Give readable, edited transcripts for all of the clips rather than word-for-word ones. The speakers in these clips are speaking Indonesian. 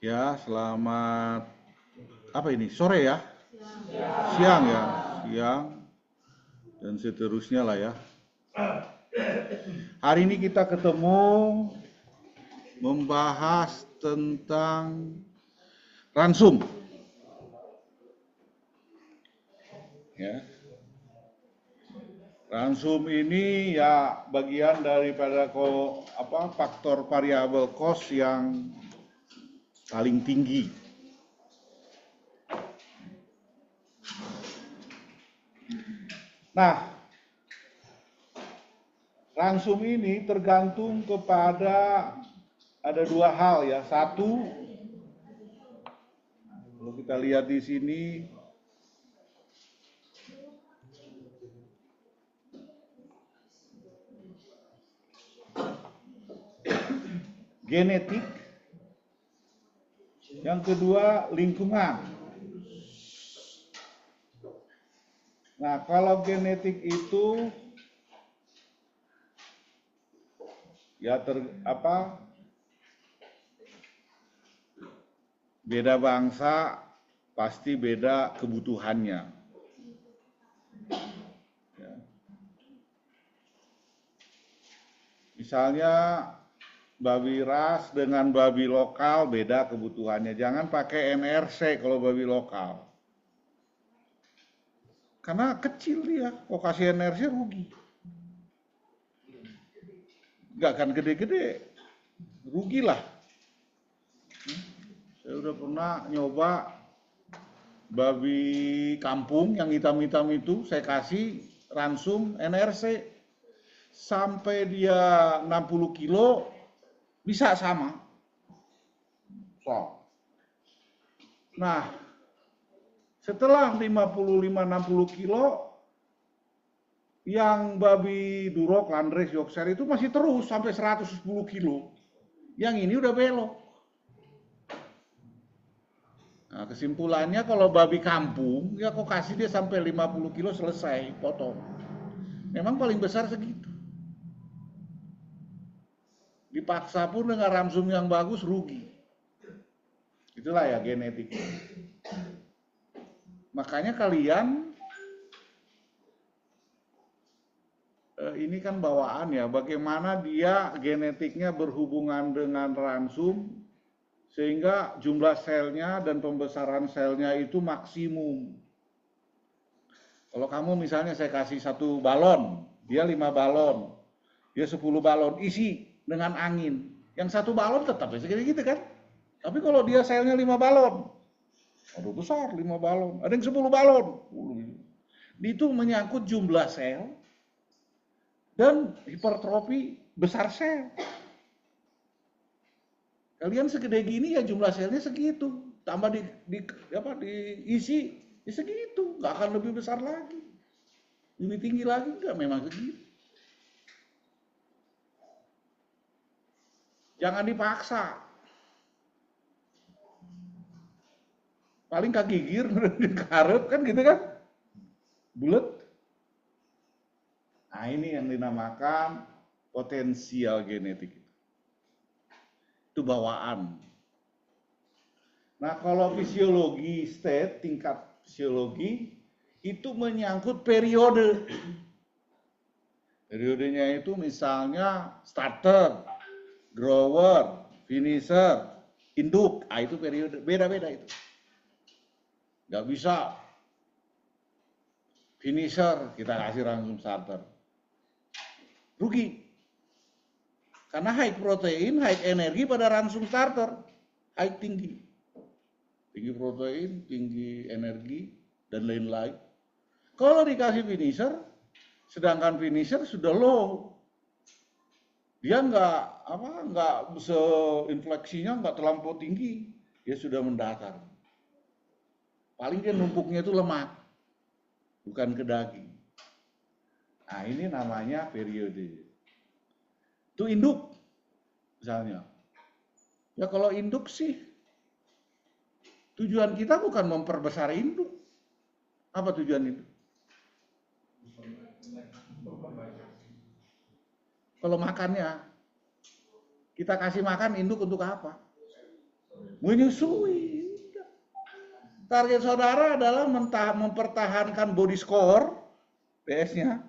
Ya, selamat apa ini? Sore ya? Siang ya? Siang dan seterusnya lah ya. Hari ini kita ketemu membahas tentang ransum. Ya. Ransum ini ya bagian daripada faktor variabel cost yang paling tinggi. Nah, ransum ini tergantung kepada ada dua hal ya. Satu, kalau kita lihat di sini, genetik, yang kedua lingkungan. Nah, kalau genetik itu ya beda bangsa pasti beda kebutuhannya. Ya. Misalnya babi ras dengan babi lokal beda kebutuhannya. Jangan pakai NRC kalau babi lokal. Karena kecil dia, kalau kasih NRC rugi. Nggak akan gede-gede, rugilah. Saya udah pernah nyoba babi kampung yang hitam-hitam itu, saya kasih ransum NRC. Sampai dia 60 kilo, bisa sama. So. Nah, setelah 55-60 kilo, yang babi Durok, Landrace, Yorkshire itu masih terus sampai 110 kilo. Yang ini udah belok. Nah, kesimpulannya kalau babi kampung, ya kok kasih dia sampai 50 kilo selesai, potong. Memang paling besar segitu. Dipaksa pun dengan ransum yang bagus, rugi. Itulah ya genetik. Makanya kalian ini kan bawaan ya, bagaimana dia genetiknya berhubungan dengan ransum sehingga jumlah selnya dan pembesaran selnya itu maksimum. Kalau kamu misalnya saya kasih 1 balon, dia 5 balon, dia 10 balon, isi dengan angin. Yang 1 balon tetap ya segini gitu kan. Tapi kalau dia selnya 5 balon, aduh besar 5 balon, ada yang 10 balon. Itu menyangkut jumlah sel dan hipertrofi besar sel. Kalian segede gini ya jumlah selnya segitu, tambah diisi ya segitu, nggak akan lebih besar lagi, lebih tinggi lagi nggak, memang segitu. Jangan dipaksa. Paling kagigir, karep kan gitu kan, bulat. Nah ini yang dinamakan potensial genetik. Itu bawaan. Nah kalau fisiologi state, tingkat fisiologi, itu menyangkut periode. Periodenya itu misalnya starter, grower, finisher, induk. Ah itu periode, beda-beda itu. Nggak bisa finisher kita kasih langsung starter. Rugi. Karena high protein, high energi pada ransum starter. High tinggi. Tinggi protein, tinggi energi, dan lain-lain. Kalau dikasih finisher, sedangkan finisher sudah low. Dia nggak infleksinya nggak terlampau tinggi. Dia sudah mendatar. Paling dia numpuknya itu lemak. Bukan ke daging. Nah ini namanya periode. Itu induk misalnya. Ya kalau induk sih tujuan kita bukan memperbesar induk. Apa tujuan itu? Kalau makannya, kita kasih makan induk untuk apa? Menyusui. Target saudara adalah mempertahankan body score, PS-nya.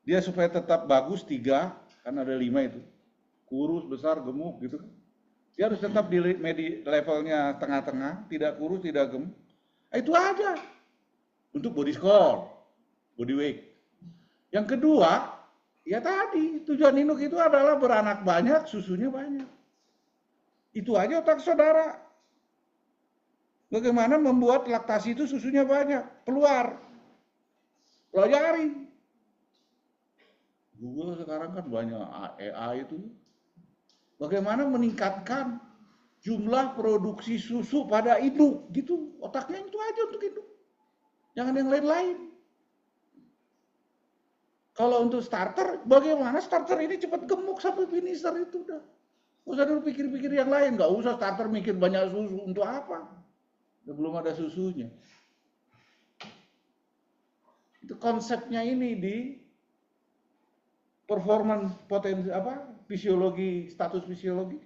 Dia supaya tetap bagus 3, kan ada 5 itu. Kurus, besar, gemuk gitu kan. Dia harus tetap di levelnya tengah-tengah, tidak kurus, tidak gemuk. Itu aja. Untuk body score, body weight. Yang kedua, ya tadi, tujuan induk itu adalah beranak banyak, susunya banyak. Itu aja otak saudara. Bagaimana membuat laktasi itu susunya banyak, keluar. Pelajari. Google sekarang kan banyak AI itu. Bagaimana meningkatkan jumlah produksi susu pada induk, gitu. Otaknya itu aja untuk induk. Jangan yang lain-lain. Kalau untuk starter, bagaimana starter ini cepat gemuk sampai finisher itu udah. Nggak usah dulu pikir-pikir yang lain. Nggak usah starter mikir banyak susu. Untuk apa? Belum ada susunya. Itu konsepnya ini di performance potensi fisiologi, status fisiologi.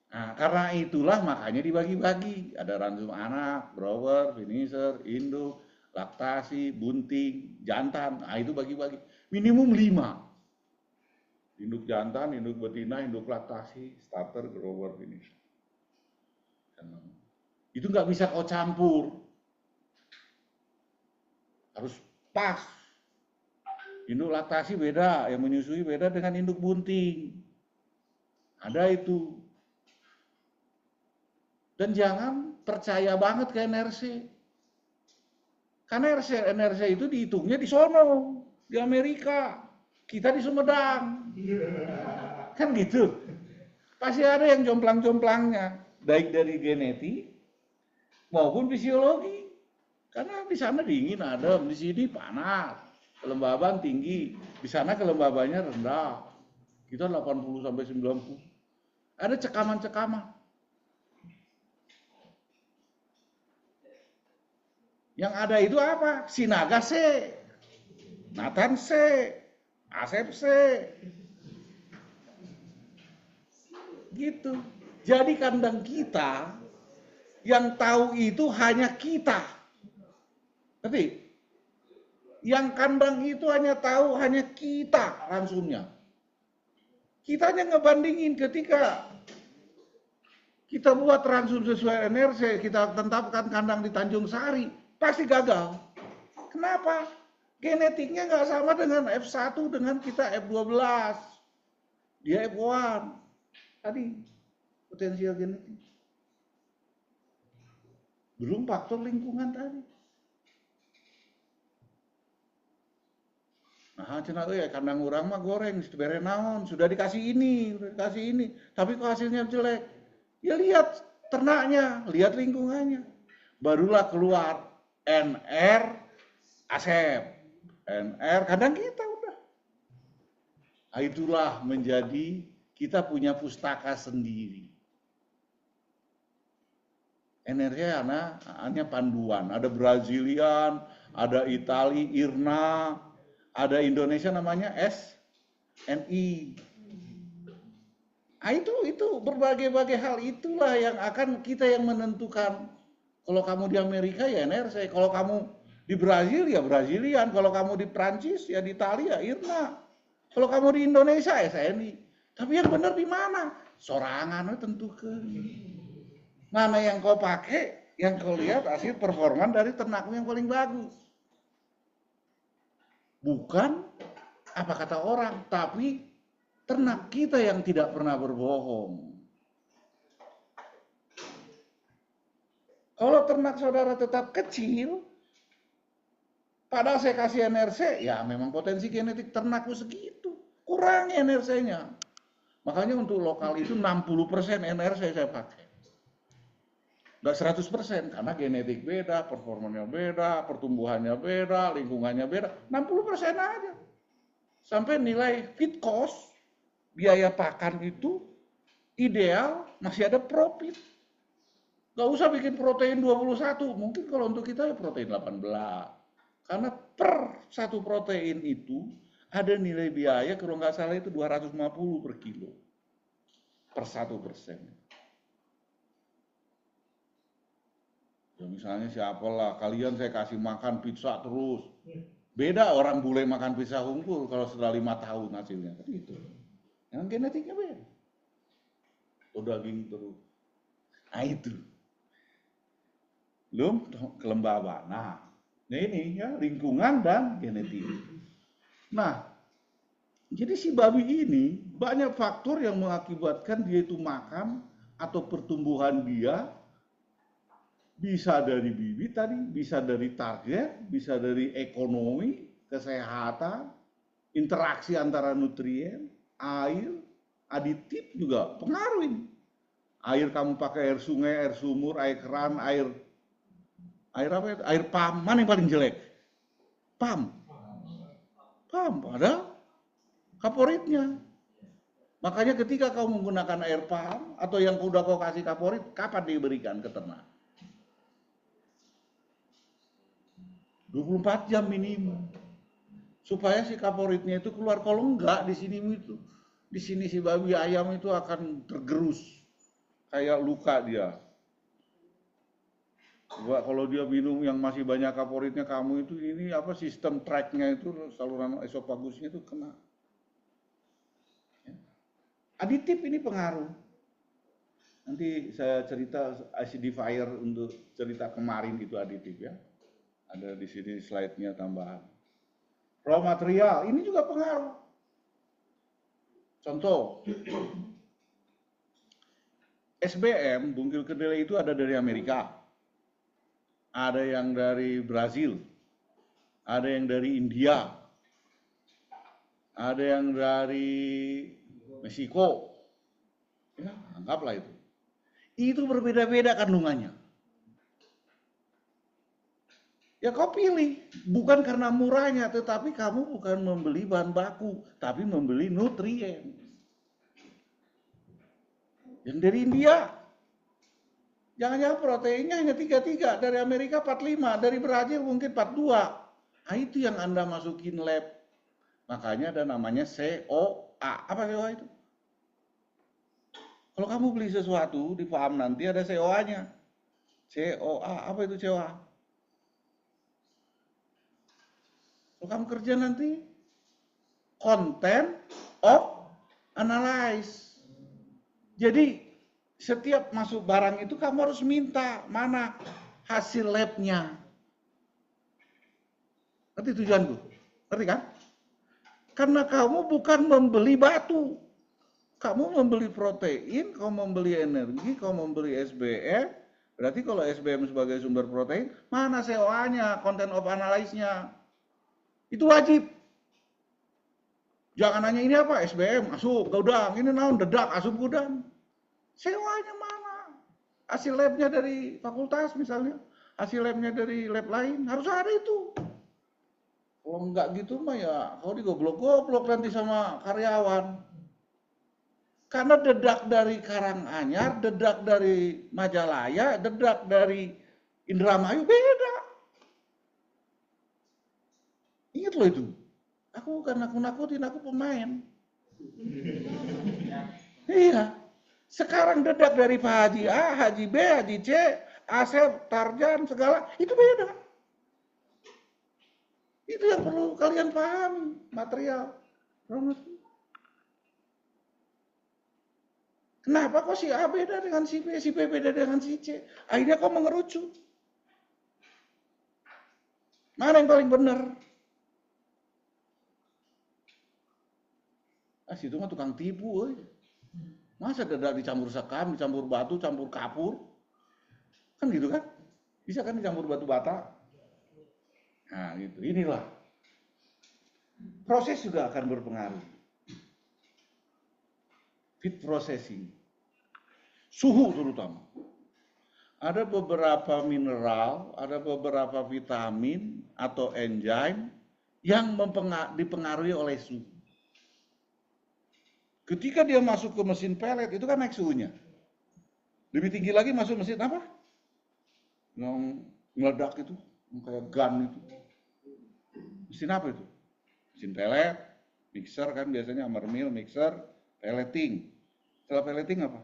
Nah, karena itulah makanya dibagi-bagi. Ada ransum anak, grower, finisher, induk, laktasi, bunting, jantan. Nah, itu bagi-bagi. Minimum 5. Induk jantan, induk betina, induk laktasi, starter, grower, finisher. Itu nggak bisa kau campur. Harus pas. Induk laktasi beda, yang menyusui beda dengan induk bunting. Ada itu. Dan jangan percaya banget ke NRC. Karena NRC itu dihitungnya di sono, di Amerika. Kita di Sumedang. Kan gitu. Pasti ada yang jomplang-jomplangnya. Baik dari genetik maupun fisiologi. Karena di sana dingin adem, di sini panas. Kelembaban tinggi, di sana kelembabannya rendah. Kita 80 sampai 90. Ada cekaman-cekaman. Yang ada itu apa? Sinaga C, Nathan C, Asep C. Gitu. Jadi kandang kita yang tahu itu hanya kita. Tapi yang kandang itu hanya tahu hanya kita ransumnya. Kita hanya ngebandingin ketika kita buat ransum sesuai NRC, kita tetapkan kandang di Tanjung Sari, pasti gagal. Kenapa? Genetiknya nggak sama dengan F1 dengan kita F12. Dia F1. Tadi potensial genetik. Belum faktor lingkungan tadi. Nah, cenah ya kandang orang mah goreng, bere naon, sudah dikasih ini, tapi kok hasilnya jelek. Ya lihat ternaknya, lihat lingkungannya. Barulah keluar NR Asep, NR kandang kita udah. Nah, itulah menjadi kita punya pustaka sendiri. NR-nya hanya panduan, ada Brazilian, ada Itali, Irna, ada Indonesia namanya SNI. Nah, itu berbagai-bagai hal itulah yang akan kita yang menentukan. Kalau kamu di Amerika ya NRC, kalau kamu di Brazil ya Brazilian, kalau kamu di Prancis ya di Italia Irna, kalau kamu di Indonesia ya SNI. Tapi yang benar di mana? Sorangan tentukan. Mana yang kau pakai, yang kau lihat hasil performan dari ternakmu yang paling bagus. Bukan apa kata orang, tapi ternak kita yang tidak pernah berbohong. Kalau ternak saudara tetap kecil, padahal saya kasih NRC, ya memang potensi genetik ternakku segitu. Kurangi NRC-nya. Makanya untuk lokal itu 60% NRC saya pakai. Nggak 100%, karena genetik beda, performanya beda, pertumbuhannya beda, lingkungannya beda. 60% aja. Sampai nilai feed cost, biaya pakan itu ideal, masih ada profit. Nggak usah bikin protein 21, mungkin kalau untuk kita ya protein 18. Karena per satu protein itu ada nilai biaya kalau nggak salah itu 250 per kilo per 1%. Ya misalnya siapalah, kalian saya kasih makan pizza terus. Beda orang bule makan pizza hungkul kalau setelah 5 tahun hasilnya. Kan gitu. Yang genetiknya beda. Atau daging terus. Nah itu. Belum kelembaban. Nah ini ya lingkungan dan genetik. Nah, jadi si babi ini banyak faktor yang mengakibatkan dia itu makan atau pertumbuhan dia bisa dari bibit tadi, bisa dari target, bisa dari ekonomi, kesehatan, interaksi antara nutrien, air, aditif juga pengaruh ini. Air kamu pakai air sungai, air sumur, air keran, air apa itu? Air pam, mana yang paling jelek? Pam. Pam, ada kaporitnya. Makanya ketika kau menggunakan air pam atau yang udah kau kasih kaporit, kapan diberikan ke ternak? 24 jam minimum. Supaya si kaporitnya itu keluar. Kalau enggak di sini si babi ayam itu akan tergerus. Kayak luka dia. Coba kalau dia minum yang masih banyak kaporitnya, kamu itu ini apa sistem tracknya itu saluran esofagusnya itu kena. Aditif ini pengaruh. Nanti saya cerita acidifier untuk cerita kemarin itu aditif ya. Ada di sini slide-nya tambahan. Raw material ini juga pengaruh. Contoh, SBM bungkil kedelai itu ada dari Amerika, ada yang dari Brazil, ada yang dari India, ada yang dari Meksiko. Ya, anggaplah itu. Itu berbeda-beda kandungannya. Ya kau pilih, bukan karena murahnya, tetapi kamu bukan membeli bahan baku, tapi membeli nutrien. Yang dari India, jangan-jangan proteinnya hanya 33, dari Amerika 45, dari Brazil mungkin 42. Nah itu yang Anda masukin lab. Makanya ada namanya COA. Apa COA itu? Kalau kamu beli sesuatu di farm nanti ada COA-nya. COA, apa itu COA? Kalau kamu kerja nanti, content of analyze. Jadi setiap masuk barang itu kamu harus minta mana hasil labnya. Ngerti tujuanku? Ngerti kan? Karena kamu bukan membeli batu. Kamu membeli protein, kamu membeli energi, kamu membeli SBM. Berarti kalau SBM sebagai sumber protein, mana COA-nya, content of analyze-nya. Itu wajib. Jangan nanya ini apa, SBM, asup, gudang, ini naon, dedak, asup gudang. COA-nya mana? Hasil labnya dari fakultas misalnya, hasil labnya dari lab lain, harus ada itu. Kalau enggak gitu mah ya, kau digoblok-goblok nanti sama karyawan. Karena dedak dari Karanganyar, dedak dari Majalaya, dedak dari Indramayu beda. Ingat loh itu. Aku bukan nakut-nakutin, aku pemain. Iya. Sekarang dedak dari Pak Haji A, Haji B, Haji C, Asep, Tarjan, segala, itu beda. Itu yang perlu kalian pahami, material. Kenapa kok si A beda dengan si B beda dengan si C? Akhirnya kok mengerucut. Mana yang paling benar? Situ mah tukang tipu, woy. Masa dedak dicampur sekam, dicampur batu, campur kapur? Kan gitu kan? Bisa kan dicampur batu bata? Nah gitu, inilah. Proses juga akan berpengaruh. Feed processing. Suhu terutama. Ada beberapa mineral, ada beberapa vitamin atau enzim yang dipengaruhi oleh suhu. Ketika dia masuk ke mesin pelet, itu kan naik suhunya. Lebih tinggi lagi masuk mesin apa? yang meledak itu, yang kayak gun itu. Mesin apa itu? Mesin pelet, mixer kan biasanya hammer mill, mixer, pelleting. Setelah pelleting apa?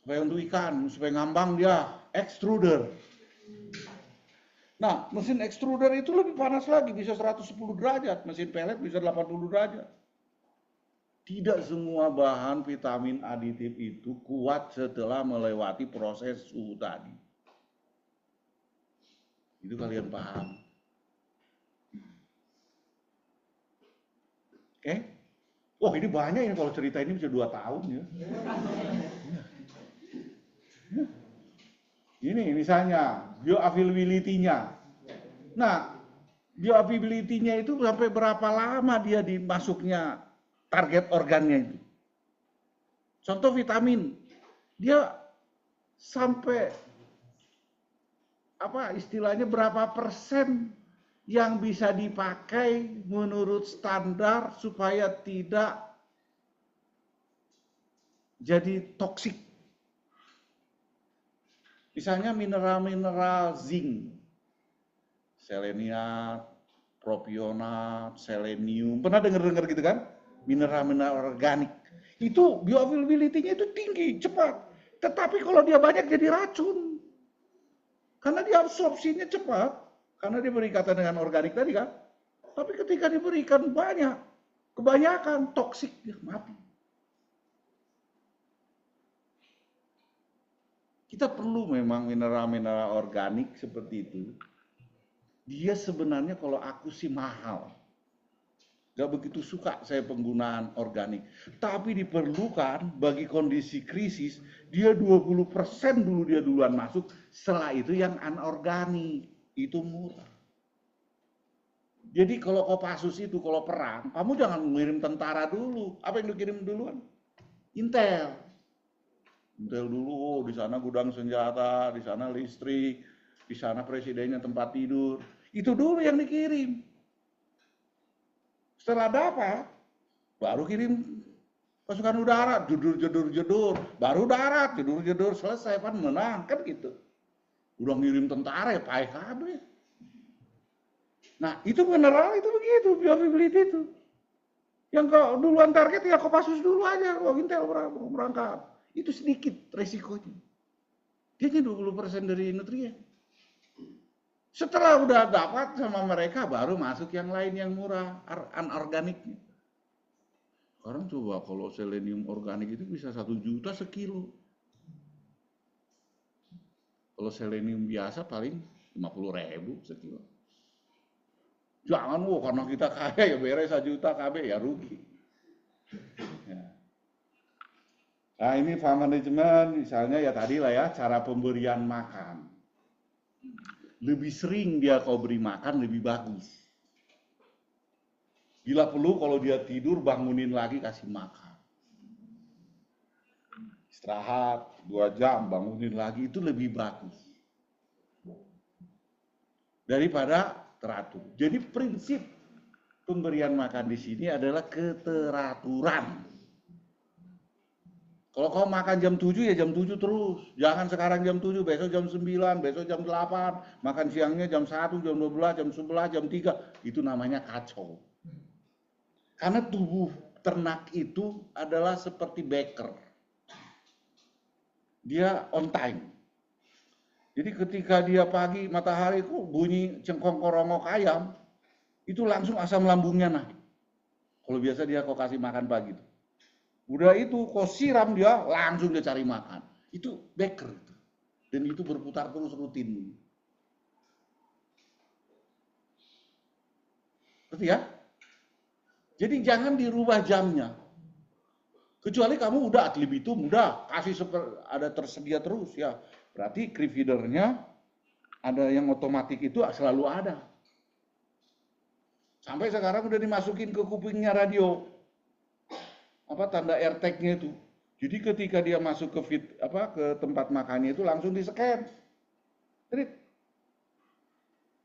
Supaya untuk ikan, supaya ngambang dia, extruder. Nah, mesin extruder itu lebih panas lagi, bisa 110 derajat. Mesin pellet bisa 80 derajat. Tidak semua bahan vitamin aditif itu kuat setelah melewati proses suhu tadi. Itu kalian paham. Oke? Wah, ini banyak ini kalau cerita ini bisa 2 tahun ya. Ini misalnya bioavailability-nya. Nah, bioavailability-nya itu sampai berapa lama dia dimasuknya target organnya itu. Contoh vitamin, dia sampai apa istilahnya berapa persen yang bisa dipakai menurut standar supaya tidak jadi toksik. Misalnya mineral-mineral zinc, seleniat, propionat, selenium. Pernah dengar-dengar gitu kan? Mineral-mineral organik. Itu bioavailability-nya itu tinggi, cepat. Tetapi kalau dia banyak jadi racun. Karena dia absorpsinya cepat. Karena dia berikatan dengan organik tadi kan. Tapi ketika diberikan banyak, kebanyakan toksik, dia mati. Kita perlu memang mineral-mineral organik seperti itu. Dia sebenarnya kalau aku sih mahal. Gak begitu suka saya penggunaan organik. Tapi diperlukan bagi kondisi krisis, dia 20% dulu dia duluan masuk, setelah itu yang anorganik, itu murah. Jadi kalau Kopassus itu, kalau perang, kamu jangan mengirim tentara dulu. Apa yang dikirim duluan? Intel. Intel dulu, di sana gudang senjata, di sana listrik, di sana presidennya tempat tidur. Itu dulu yang dikirim. Setelah dapat, baru kirim pasukan udara, jedur, baru darat, jedur, selesai kan menang, kan gitu. Udah ngirim tentara ya PKB. Nah itu mineral itu begitu, bioavailability itu. Yang kalau duluan target ya Kopassus dulu aja, kalau Intel berangkat. Itu sedikit resikonya. Dia 20% dari nutrien. Setelah udah dapat sama mereka, baru masuk yang lain yang murah, anorganiknya. Sekarang coba kalau selenium organik itu bisa 1 juta sekilo. Kalau selenium biasa paling 50.000 sekilo. Jangan karena kita kaya ya beres 1 juta KB ya rugi. Ya. Nah ini farm management misalnya ya tadi lah ya cara pemberian makan. Lebih sering dia kau beri makan lebih bagus. Bila perlu kalau dia tidur bangunin lagi kasih makan. Istirahat 2 jam bangunin lagi itu lebih bagus. Daripada teratur. Jadi prinsip pemberian makan di sini adalah keteraturan. Kalau kau makan jam 7 ya jam 7 terus. Jangan sekarang jam 7, besok jam 9, besok jam 8. Makan siangnya jam 1, jam 12, jam 11, jam 3. Itu namanya kacau. Karena tubuh ternak itu adalah seperti baker. Dia on time. Jadi ketika dia pagi matahari kok bunyi cengkong korongok ayam, itu langsung asam lambungnya naik. Kalau biasa dia kau kasih makan pagi itu. Udah itu kau siram dia, langsung dia cari makan. Itu baker. Dan itu berputar terus rutin. Berarti ya? Jadi jangan dirubah jamnya. Kecuali kamu udah ad libitum, udah kasih ada tersedia terus ya. Berarti creep feedernya ada yang otomatis itu selalu ada. Sampai sekarang udah dimasukin ke kupingnya radio. Apa tanda AirTag-nya itu. Jadi ketika dia masuk ke ke tempat makannya itu langsung di-scan. Jadi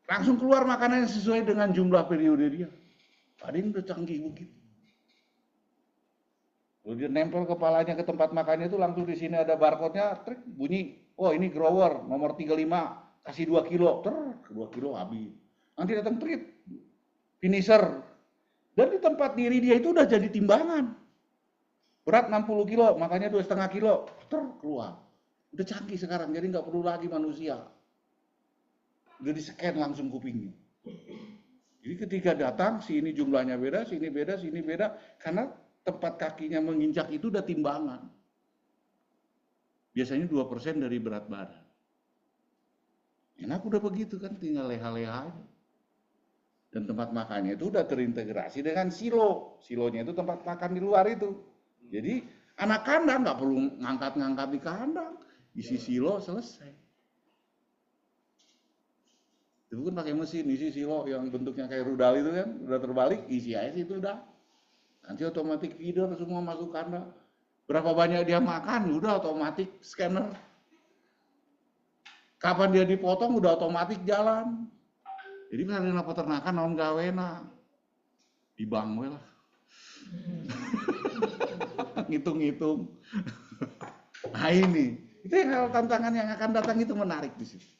langsung keluar makanan yang sesuai dengan jumlah periode dia. Ada yang udah canggih begitu. Kalau dia nempel kepalanya ke tempat makannya itu langsung di sini ada barcode-nya, trik bunyi Oh ini grower nomor 35 kasih 2 kilo, 2 kilo habis. Nanti datang treat, finisher. Dan di tempat diri dia itu udah jadi timbangan. Berat 60 kilo, makanya 2,5 kilo, keluar. Udah canggih sekarang, jadi nggak perlu lagi manusia. Udah di-scan langsung kupingnya. Jadi ketika datang, si ini jumlahnya beda, sini beda, sini beda, karena tempat kakinya menginjak itu udah timbangan. Biasanya 2% dari berat badan. Enak udah begitu kan, tinggal leha-leha aja. Dan tempat makannya itu udah terintegrasi dengan silo. Silonya itu tempat makan di luar itu. Jadi anak kandang nggak perlu ngangkat-ngangkat di kandang. Isi silo selesai. Itu kan pakai mesin, isi silo yang bentuknya kayak rudal itu kan, udah terbalik, isi aja itu udah. Nanti otomatis feeder semua masuk kandang. Berapa banyak dia makan, udah otomatis scanner. Kapan dia dipotong, udah otomatis jalan. Jadi misalnya peternakan naon gawena, di bank we lah. Ngitung-ngitung. Nah ini, itu yang hal tantangan yang akan datang itu menarik di situ.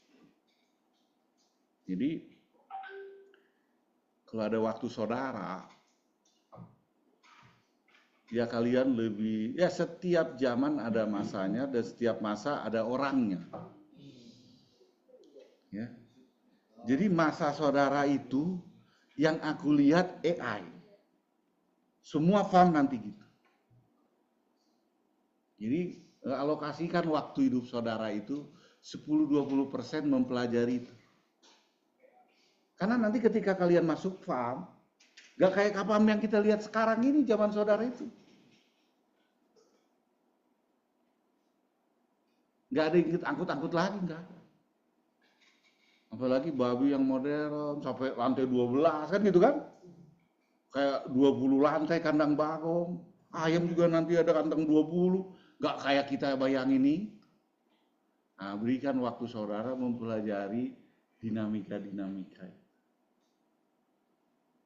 Jadi kalau ada waktu saudara, ya kalian lebih, ya setiap zaman ada masanya dan setiap masa ada orangnya. Ya. Jadi masa saudara itu yang aku lihat AI. Semua farm nanti gitu. Jadi alokasikan waktu hidup saudara itu 10-20% mempelajari itu. Karena nanti ketika kalian masuk farm, gak kayak kapal yang kita lihat sekarang ini zaman saudara itu. Gak ada yang angkut-angkut lagi, enggak. Apalagi babi yang modern sampai lantai 12 kan gitu kan. Kayak 20 lantai kandang bagong. Ayam juga nanti ada kandang 20. Gak kayak kita bayangin ini. Nah, berikan waktu saudara mempelajari dinamika-dinamika.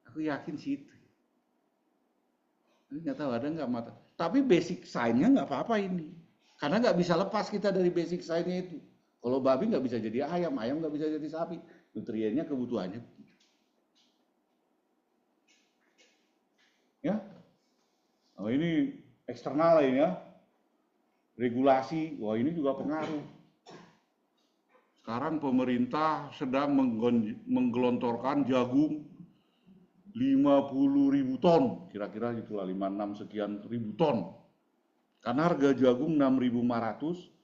Aku yakin sih itu. Ini nggak tahu ada nggak mata. Tapi basic sign-nya nggak apa-apa ini. Karena nggak bisa lepas kita dari basic sign-nya itu. Kalau babi nggak bisa jadi ayam, ayam nggak bisa jadi sapi. Nutriennya kebutuhannya. Ya. Oh ini eksternal ini ya. Regulasi, wah ini juga pengaruh. Sekarang pemerintah sedang menggelontorkan jagung 50.000 ton, kira-kira itulah 56 sekian ribu ton. Karena harga jagung 6.500,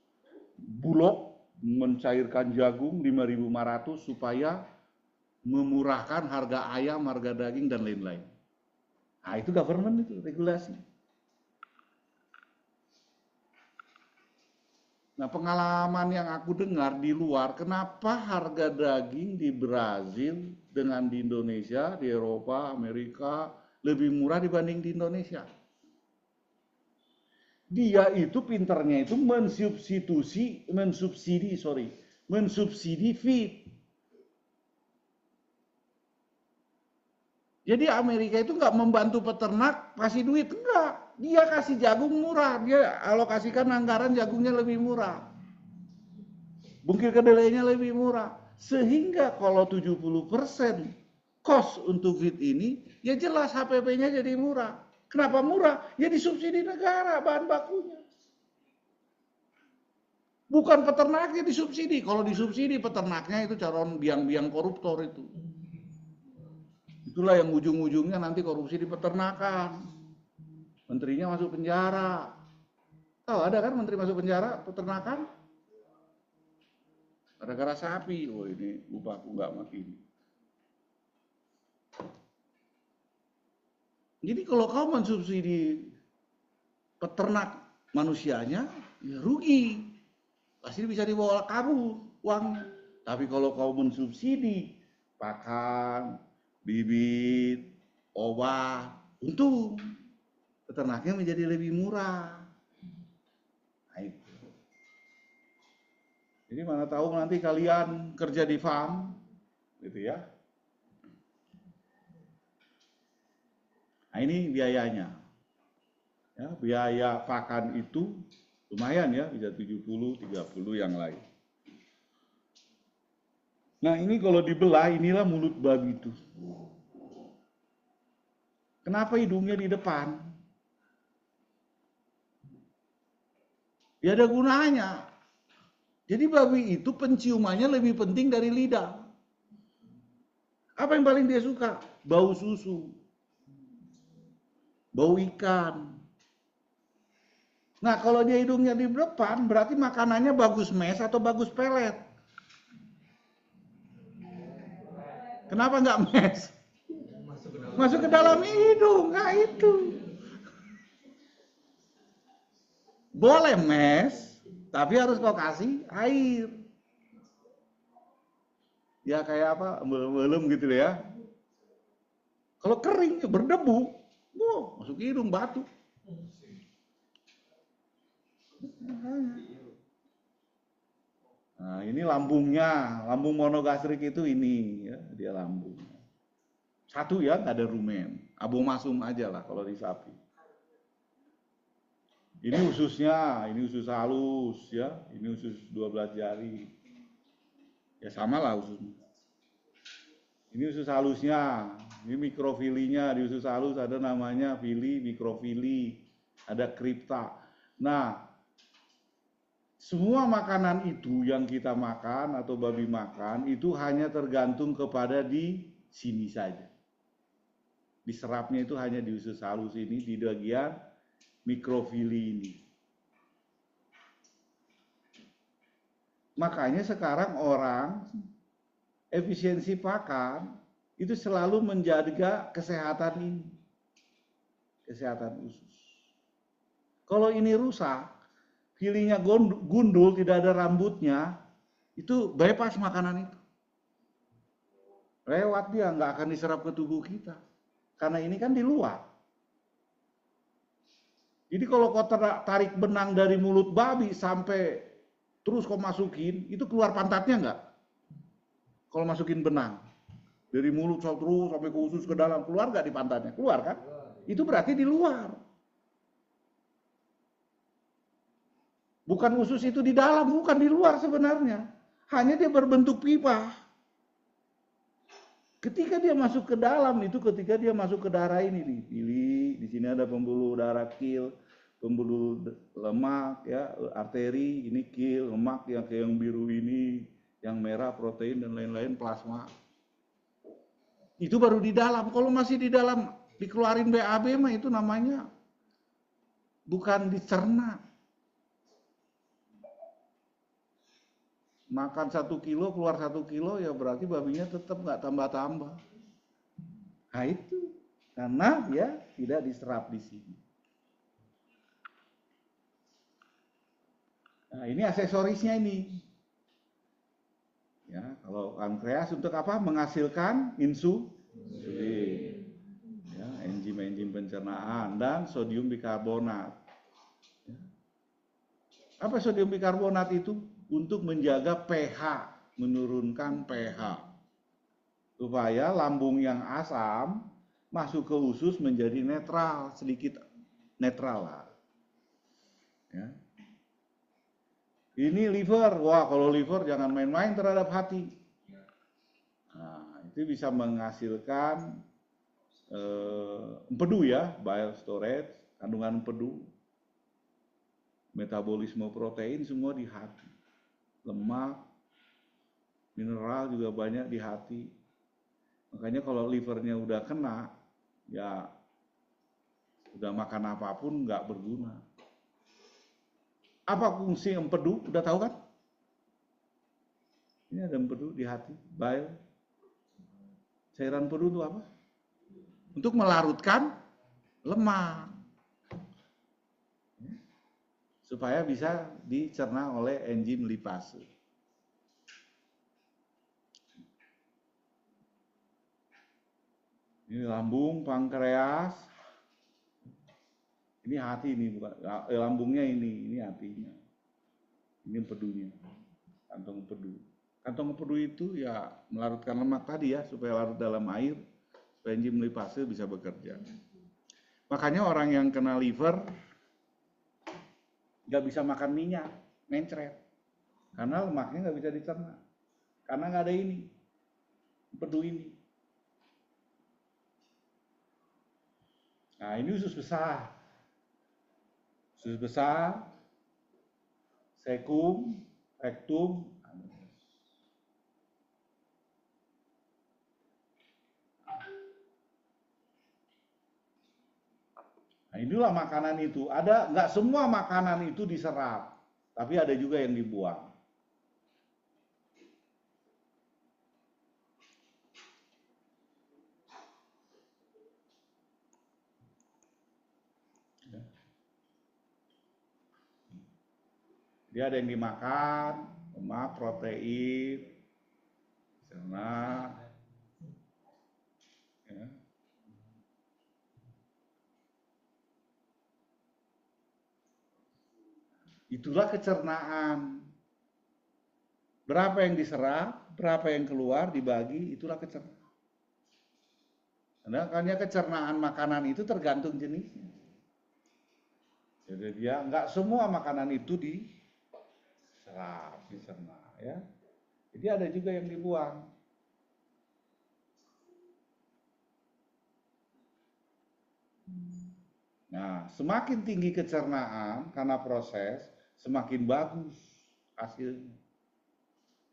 Bulog mencairkan jagung 5.500 supaya memurahkan harga ayam, harga daging dan lain-lain. Nah itu government itu regulasi. Nah pengalaman yang aku dengar di luar, kenapa harga daging di Brazil dengan di Indonesia, di Eropa, Amerika lebih murah dibanding di Indonesia? Dia itu pinternya itu mensubsidi feed. Jadi Amerika itu nggak membantu peternak kasih duit, enggak. Dia kasih jagung murah, dia alokasikan anggaran jagungnya lebih murah. Bungkil kedelainya lebih murah. Sehingga kalau 70% cost untuk feed ini, ya jelas HPP-nya jadi murah. Kenapa murah? Ya disubsidi negara bahan bakunya. Bukan peternaknya disubsidi. Kalau disubsidi peternaknya itu calon biang-biang koruptor itu. Itulah yang ujung-ujungnya nanti korupsi di peternakan. Menterinya masuk penjara. Tahu ada kan menteri masuk penjara peternakan? Gara-gara sapi. Oh ini upahku nggak mati. Jadi kalau kau mensubsidi peternak manusianya, ya rugi. Pasti bisa dibawa kabur uangnya. Tapi kalau kau mensubsidi pakan, bibit, obat, untung peternaknya menjadi lebih murah. Nah, itu. Jadi mana tahu nanti kalian kerja di farm, gitu ya. Nah ini biayanya. Ya, biaya pakan itu Lumayan ya, bisa 70, 30 yang lain. Nah ini kalau dibelah, inilah mulut babi itu. Kenapa hidungnya di depan? Ya ada gunanya. Jadi babi itu penciumannya lebih penting dari lidah. Apa yang paling dia suka? Bau susu, bau ikan. Nah kalau dia hidungnya di depan, berarti makanannya bagus mes atau bagus pelet. Kenapa nggak mes? Masuk ke dalam hidung, nggak itu. Boleh mes, tapi harus kau kasih air. Ya kayak apa, belum gitu ya. Kalau kering, berdebu, masuk hidung batuk. Nah ini lambungnya, lambung monogastrik itu ini, ya, dia lambung. Satu ya, nggak ada rumen, abomasum aja lah kalau di sapi. Ini ususnya, ini usus halus ya, ini usus 12 jari. Ya sama lah ususnya. Ini usus halusnya, ini mikrofilinya, di usus halus ada namanya fili, mikrofili, ada kripta. Nah, semua makanan itu yang kita makan atau babi makan itu hanya tergantung kepada di sini saja. Diserapnya itu hanya di usus halus ini, di bagian mikrofili ini. Makanya sekarang orang efisiensi pakan itu selalu menjaga kesehatan ini, kesehatan usus. Kalau ini rusak, filinya gundul, tidak ada rambutnya, itu bypass makanan itu. Lewat dia, nggak akan diserap ke tubuh kita. Karena ini kan di luar. Jadi kalau kau tarik benang dari mulut babi sampai terus kau masukin, itu keluar pantatnya nggak? Kalau masukin benang. Dari mulut terus sampai ke usus ke dalam, keluar nggak di pantatnya? Keluar kan? Itu berarti di luar. Bukan usus itu di dalam, bukan di luar sebenarnya. Hanya dia berbentuk pipa. Ketika dia masuk ke dalam itu, ketika dia masuk ke darah ini nih, pilih di sini ada pembuluh darah kil, pembuluh lemak ya, arteri, ini kil, lemak yang kayak yang biru ini, yang merah protein dan lain-lain plasma. Itu baru di dalam. Kalau masih di dalam dikeluarin BAB mah itu namanya bukan dicerna. Makan 1 kilo, keluar 1 kilo, ya berarti babinya tetap nggak tambah-tambah. Nah itu, karena dia tidak diserap di sini. Nah ini aksesorisnya ini. Ya, kalau pankreas untuk apa? Menghasilkan insulin. Ya, enzim-enzim pencernaan dan sodium bikarbonat. Ya. Apa sodium bikarbonat itu? Untuk menjaga pH, menurunkan pH. Supaya lambung yang asam masuk ke usus menjadi netral, sedikit netral lah. Ya. Ini liver, wah kalau liver jangan main-main terhadap hati. Nah, itu bisa menghasilkan empedu ya, bile storage, kandungan empedu, metabolisme protein semua di hati. Lemak, mineral juga banyak di hati. Makanya kalau livernya udah kena, ya udah makan apapun nggak berguna. Apa fungsi empedu? Udah tahu kan? Ini ada empedu di hati, bile. Cairan empedu itu apa? Untuk melarutkan lemak. Supaya bisa dicerna oleh enzim lipase. Ini lambung, pankreas. Ini hati ini bukan lambungnya ini hatinya. Ini empedunya. Kantong empedu. Kantong empedu itu ya melarutkan lemak tadi ya supaya larut dalam air supaya enzim lipase bisa bekerja. Makanya orang yang kena liver nggak bisa makan minyak, mencret. Karena lemaknya nggak bisa dicerna. Karena nggak ada ini, empedu ini. Nah, ini usus besar. Usus besar, sekum, rektum. Nah, inilah makanan itu. Ada nggak semua makanan itu diserap, tapi ada juga yang dibuang. Dia ada yang dimakan, lemak, protein, serna, ya. Itulah kecernaan. Berapa yang diserap, berapa yang keluar, dibagi, itulah kecernaan. Karena kecernaan makanan itu tergantung jenisnya. Jadi dia nggak semua makanan itu diserap, dicerna, ya. Jadi ada juga yang dibuang. Nah, semakin tinggi kecernaan karena proses, semakin bagus hasilnya.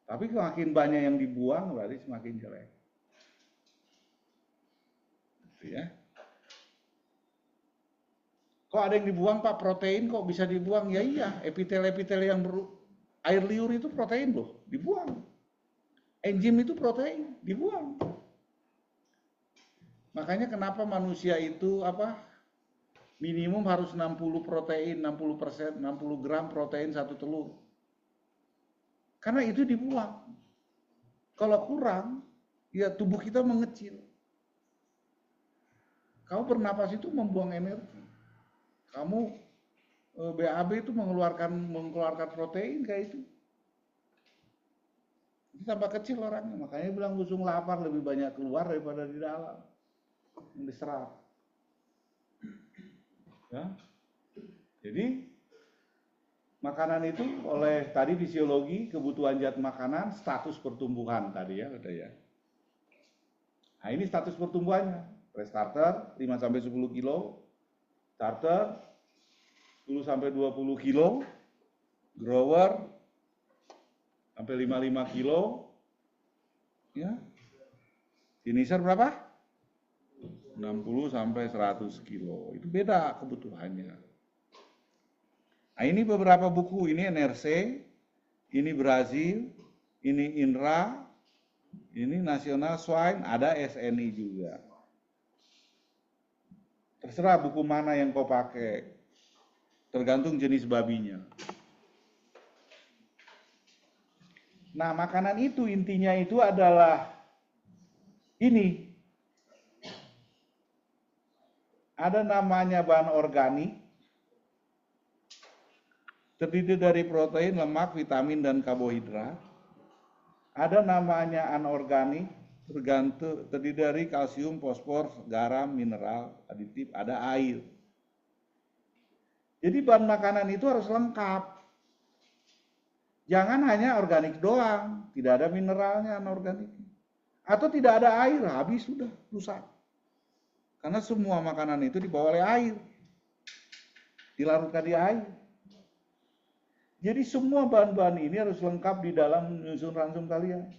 Tapi semakin banyak yang dibuang, berarti semakin jelek. Gitu ya. Kok ada yang dibuang Pak, protein kok bisa dibuang? Ya iya, epitel-epitel yang air liur itu protein loh, dibuang. Enzim itu protein, dibuang. Makanya kenapa manusia itu minimum harus 60 protein, 60%, 60 gram protein satu telur. Karena itu dibuang. Kalau kurang, ya tubuh kita mengecil. Kamu bernapas itu membuang energi. Kamu BAB itu mengeluarkan protein kayak itu. Itu tambah kecil orangnya. Makanya bilang busung lapar lebih banyak keluar daripada di dalam. Yang diserap. Ya. Jadi makanan itu oleh tadi fisiologi, kebutuhan zat makanan, status pertumbuhan tadi ya, ada ya. Nah, ini status pertumbuhannya. Pre-starter 5 sampai 10 kilo, starter 10 sampai 20 kilo, grower sampai 55 kilo. Ya. Finisher berapa? 60 sampai 100 kilo. Itu beda kebutuhannya. Nah, ini beberapa buku, ini NRC, ini Brazil, ini INRA, ini National Swine, ada SNI juga. Terserah buku mana yang kau pakai, tergantung jenis babinya. Nah, makanan itu intinya itu adalah ini. Ada namanya bahan organik, terdiri dari protein, lemak, vitamin, dan karbohidrat. Ada namanya anorganik, terdiri dari kalsium, fosfor, garam, mineral, aditif, ada air. Jadi bahan makanan itu harus lengkap. Jangan hanya organik doang, tidak ada mineralnya anorganik. Atau tidak ada air, habis sudah, rusak. Karena semua makanan itu dibawa oleh air. Dilarutkan di air. Jadi semua bahan-bahan ini harus lengkap di dalam menyusun ransum kalian.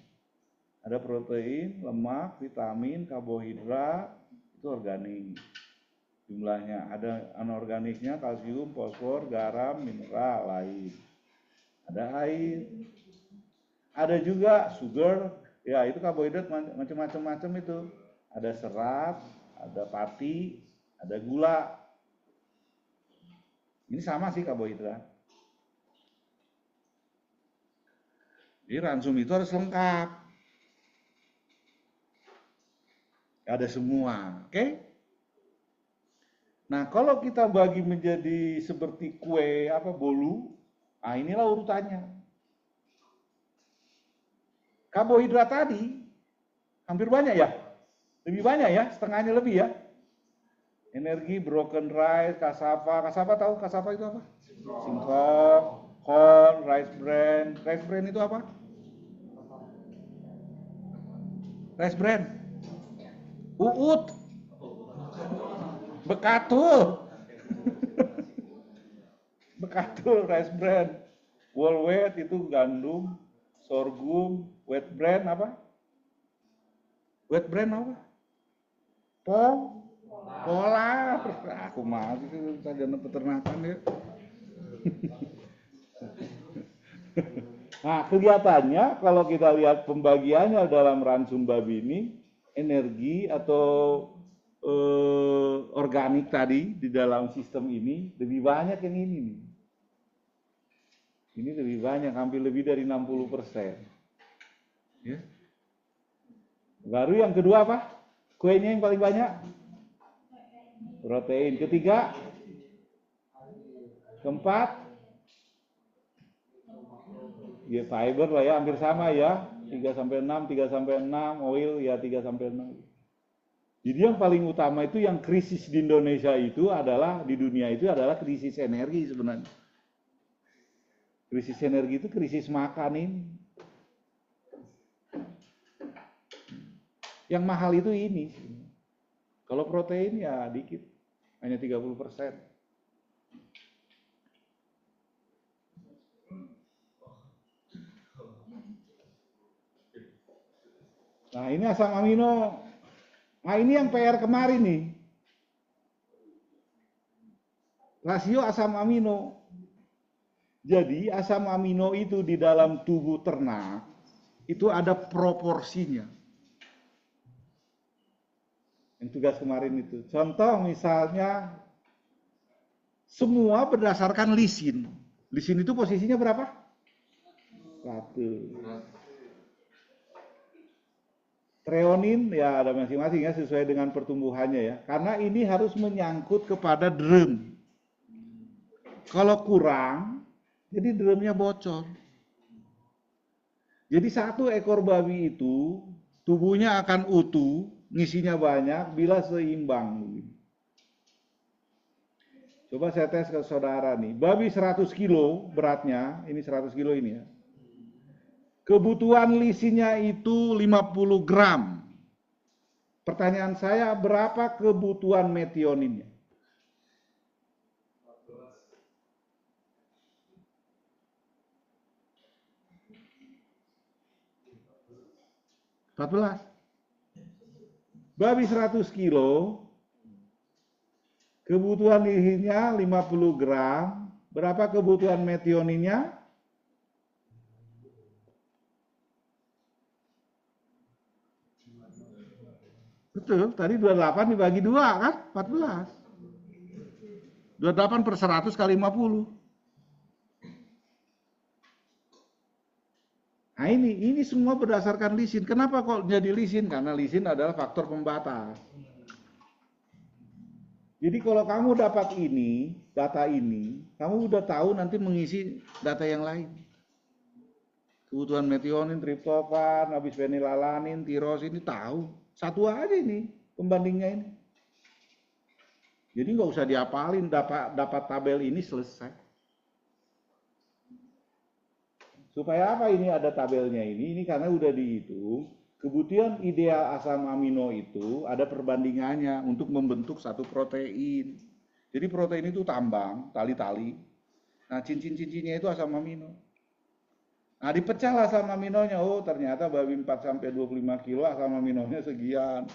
Ada protein, lemak, vitamin, karbohidrat, itu organik. Jumlahnya ada anorganiknya, kalsium, fosfor, garam, mineral, lain. Ada air. Ada juga sugar, ya itu karbohidrat macam-macam itu. Ada serat, ada pati, ada gula. Ini sama sih karbohidrat. Jadi ransum itu harus lengkap. Ada semua, oke? Nah, kalau kita bagi menjadi seperti kue, bolu, nah inilah urutannya. Karbohidrat tadi, hampir banyak ya? Lebih banyak ya, setengahnya lebih ya. Energi, broken rice, cassava. Cassava tahu cassava itu apa? Singkong, corn, rice bran. Rice bran itu apa? Rice bran. Uut. Bekatul. Bekatul rice bran. Whole wheat itu gandum, sorghum, wheat bran apa? Wheat bran apa? Pol, polar. Aku mah itu sarjana peternakan ya. Nah, kelihatannya kalau kita lihat pembagiannya dalam ransum babi ini, energi atau organik tadi di dalam sistem ini lebih banyak yang ini nih. Ini lebih banyak, hampir lebih dari 60%. Ya. Baru yang kedua apa? Kuenya yang paling banyak? Protein. Ketiga? Keempat? Ya fiber lah ya, hampir sama ya. 3-6, 3-6, oil ya 3-6. Jadi yang paling utama itu yang krisis di Indonesia itu adalah, di dunia itu adalah krisis energi sebenarnya. Krisis energi itu krisis makan ini. Yang mahal itu ini. Kalau protein ya dikit, hanya 30%. Nah ini asam amino. Nah ini yang PR kemarin nih. Rasio asam amino. Jadi asam amino itu di dalam tubuh ternak itu ada proporsinya. Yang tugas kemarin itu. Contoh misalnya semua berdasarkan lisin. Lisin itu posisinya berapa? 1. Treonin ya ada masing-masing ya sesuai dengan pertumbuhannya ya. Karena ini harus menyangkut kepada drum. Kalau kurang, jadi drumnya bocor. Jadi 1 ekor babi itu tubuhnya akan utuh, ngisinya banyak bila seimbang. Coba saya tes ke saudara nih. Babi 100 kilo beratnya, ini 100 kilo ini ya. Kebutuhan lisinnya itu 50 gram. Pertanyaan saya, berapa kebutuhan metioninnya? 14. Babi 100 kilo, kebutuhan lisinnya 50 gram. Berapa kebutuhan metioninnya? Betul, tadi 28 dibagi 2 kan? 14. 28 per 100 kali 50. Nah ini semua berdasarkan lisin. Kenapa kok jadi lisin? Karena lisin adalah faktor pembatas. Jadi kalau kamu dapat ini, data ini, kamu udah tahu nanti mengisi data yang lain. Kebutuhan metionin, triptofan, habis fenilalanin, tirosin, ini tahu. Satu aja ini pembandingnya ini. Jadi nggak usah diapalin, dapat tabel ini selesai. Supaya apa ini ada tabelnya ini karena udah dihitung. Kebutuhan ideal asam amino itu ada perbandingannya untuk membentuk satu protein. Jadi protein itu tambang, tali-tali. Nah cincin-cincinnya itu asam amino. Nah dipecah asam aminonya, oh ternyata babi 4-25 kilo asam aminonya sekian.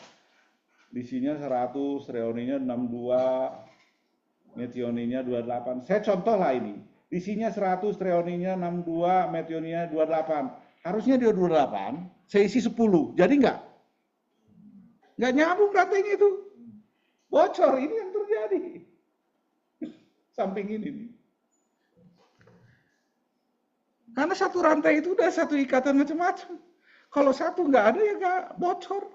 Lisinnya 100, treoninnya 62, metioninnya 28. Saya contoh lah ini. Lisinnya 100, treoninnya 62, metioninnya 28. Harusnya dia 28, saya isi 10. Jadi enggak nyambung katanya itu. Bocor, ini yang terjadi. Samping ini nih. Karena satu rantai itu udah satu ikatan macam-macam. Kalau satu nggak ada ya nggak bocor.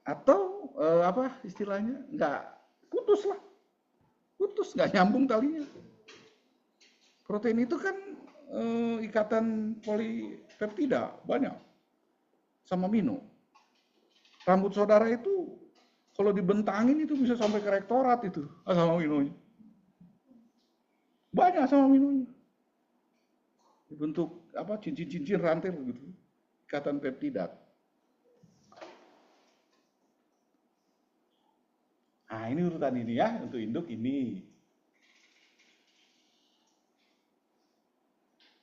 Atau apa istilahnya, nggak putus lah. Putus, nggak nyambung talinya. Protein itu kan ikatan polipeptida banyak. Sama amino. Rambut saudara itu kalau dibentangin itu bisa sampai ke rektorat itu asam aminonya. Banyak asam aminonya. Bentuk apa cincin-cincin rantai gitu. Ikatan peptidat. Nah, ini urutan ini ya, untuk induk ini.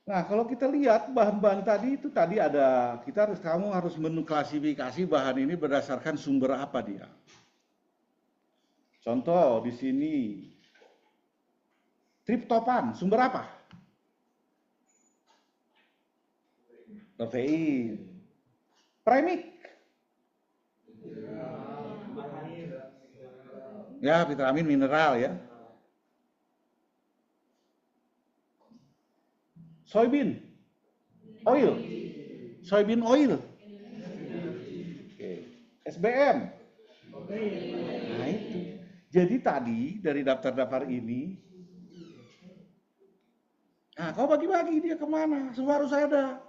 Nah, kalau kita lihat bahan-bahan tadi itu tadi ada, kamu harus mengklasifikasi bahan ini berdasarkan sumber apa dia. Contoh di sini triptofan, sumber apa? Protein. Premik. Ya, vitamin mineral ya. Soybean oil. Soybean oil. Oke. SBM. Nah itu. Jadi tadi dari daftar-daftar ini, nah kau bagi-bagi dia kemana? Semua harus ada.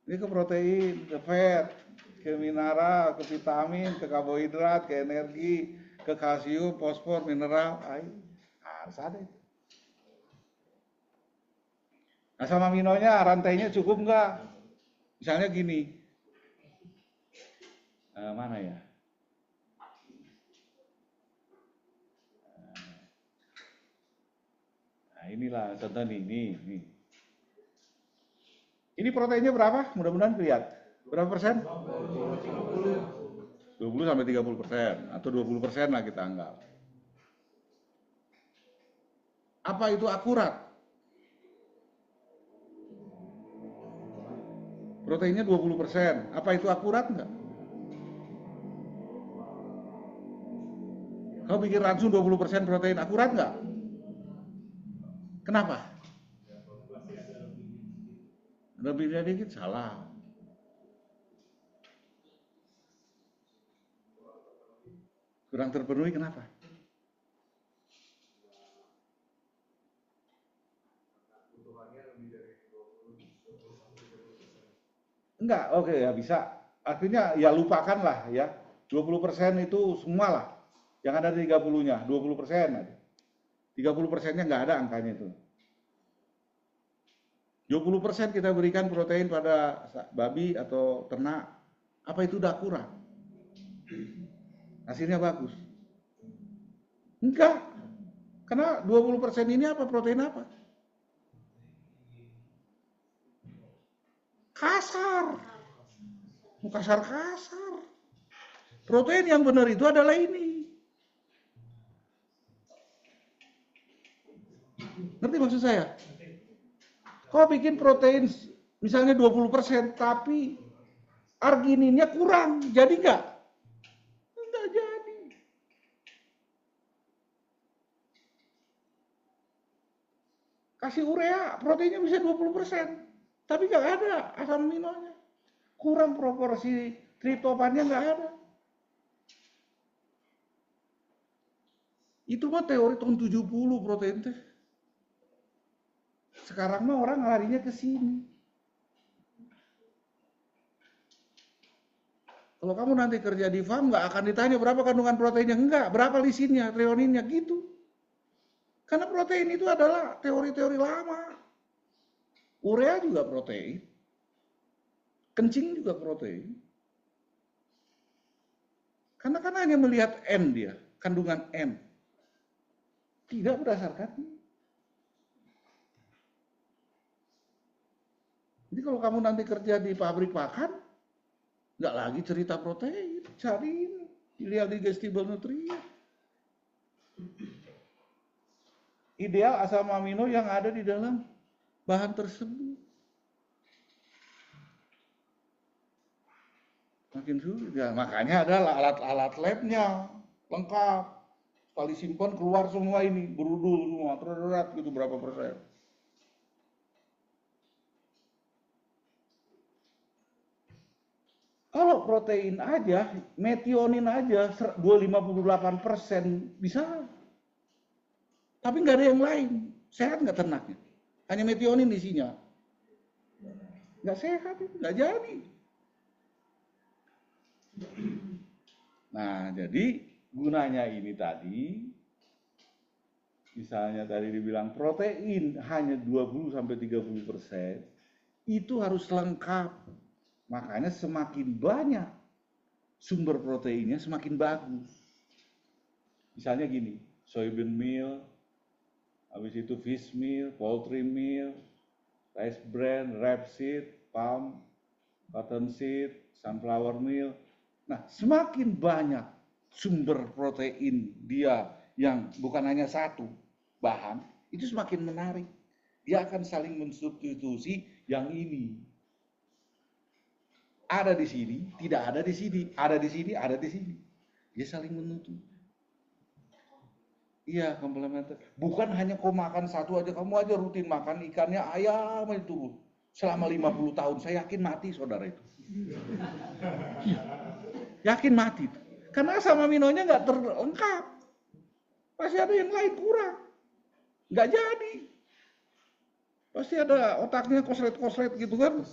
Ini ke protein, ke fat, ke mineral, ke vitamin, ke karbohidrat, ke energi, ke kalsium, fosfor, mineral, air. Harus ada itu. Asam aminonya rantainya cukup nggak? Misalnya gini, mana ya? Nah inilah contoh nih. Ini proteinnya berapa? Mudah-mudahan kelihatan. Berapa persen? 20 sampai 30% atau 20% lah kita anggap. Apa itu akurat? Proteinnya 20%. Apa itu akurat enggak? Kau bikin ransum 20% protein akurat enggak? Kenapa? Lebihnya dikit salah. Kurang terpenuhi kenapa? Enggak, oke ya bisa. Artinya ya lupakanlah ya. 20% itu semua lah. Yang ada 30-nya, 20% aja. 30%-nya nggak ada angkanya itu. 20% kita berikan protein pada babi atau ternak. Apa itu udah kurang? Hasilnya bagus. Enggak. Karena 20% ini apa? Protein apa? Kasar. Kasar. Protein yang benar itu adalah ini. Ngerti maksud saya? Kau bikin protein misalnya 20%, tapi argininnya kurang. Jadi enggak? Enggak jadi. Kasih urea, proteinnya bisa 20%. Tapi nggak ada asam aminonya. Kurang proporsi triptofannya nggak ada. Itu mah teori tahun 70 protein teh. Sekarang mah orang larinya ke sini. Kalau kamu nanti kerja di farm nggak akan ditanya berapa kandungan proteinnya, enggak, berapa lisinnya, treoninnya gitu. Karena protein itu adalah teori-teori lama. Urea juga protein. Kencing juga protein. Karena kan hanya melihat N dia, kandungan N. Tidak berdasarkan. Jadi kalau kamu nanti kerja di pabrik makan, nggak lagi cerita protein, cari ini, ideal digestible nutrient. Ideal asam amino yang ada di dalam bahan tersebut. Makin sulit ya, makanya ada alat-alat labnya lengkap. Sekali simpan keluar semua ini, berudul semua, terderat gitu berapa persen. Kalau protein aja, metionin aja 258% bisa. Tapi nggak ada yang lain. Sehat nggak ternaknya? Hanya metionin isinya. Nggak sehat, nggak jadi. Nah, jadi gunanya ini tadi, misalnya tadi dibilang protein hanya 20-30%, itu harus lengkap. Makanya semakin banyak sumber proteinnya semakin bagus. Misalnya gini, soybean meal, habis itu fish meal, poultry meal, rice bran, rapeseed, palm, cottonseed, sunflower meal. Nah, semakin banyak sumber protein dia yang bukan hanya satu bahan, itu semakin menarik. Dia akan saling mensubstitusi yang ini. Ada di sini, tidak ada di sini, ada di sini, ada di sini. Dia saling menutup. Iya, komplementer. Bukan hanya kau makan satu aja, kamu aja rutin makan ikannya ayam itu selama 50 tahun. Saya yakin mati saudara itu. Iya, yakin mati. Karena asam aminonya nggak terlengkap. Pasti ada yang lain kurang. Nggak jadi. Pasti ada otaknya koslet-koslet gitu kan.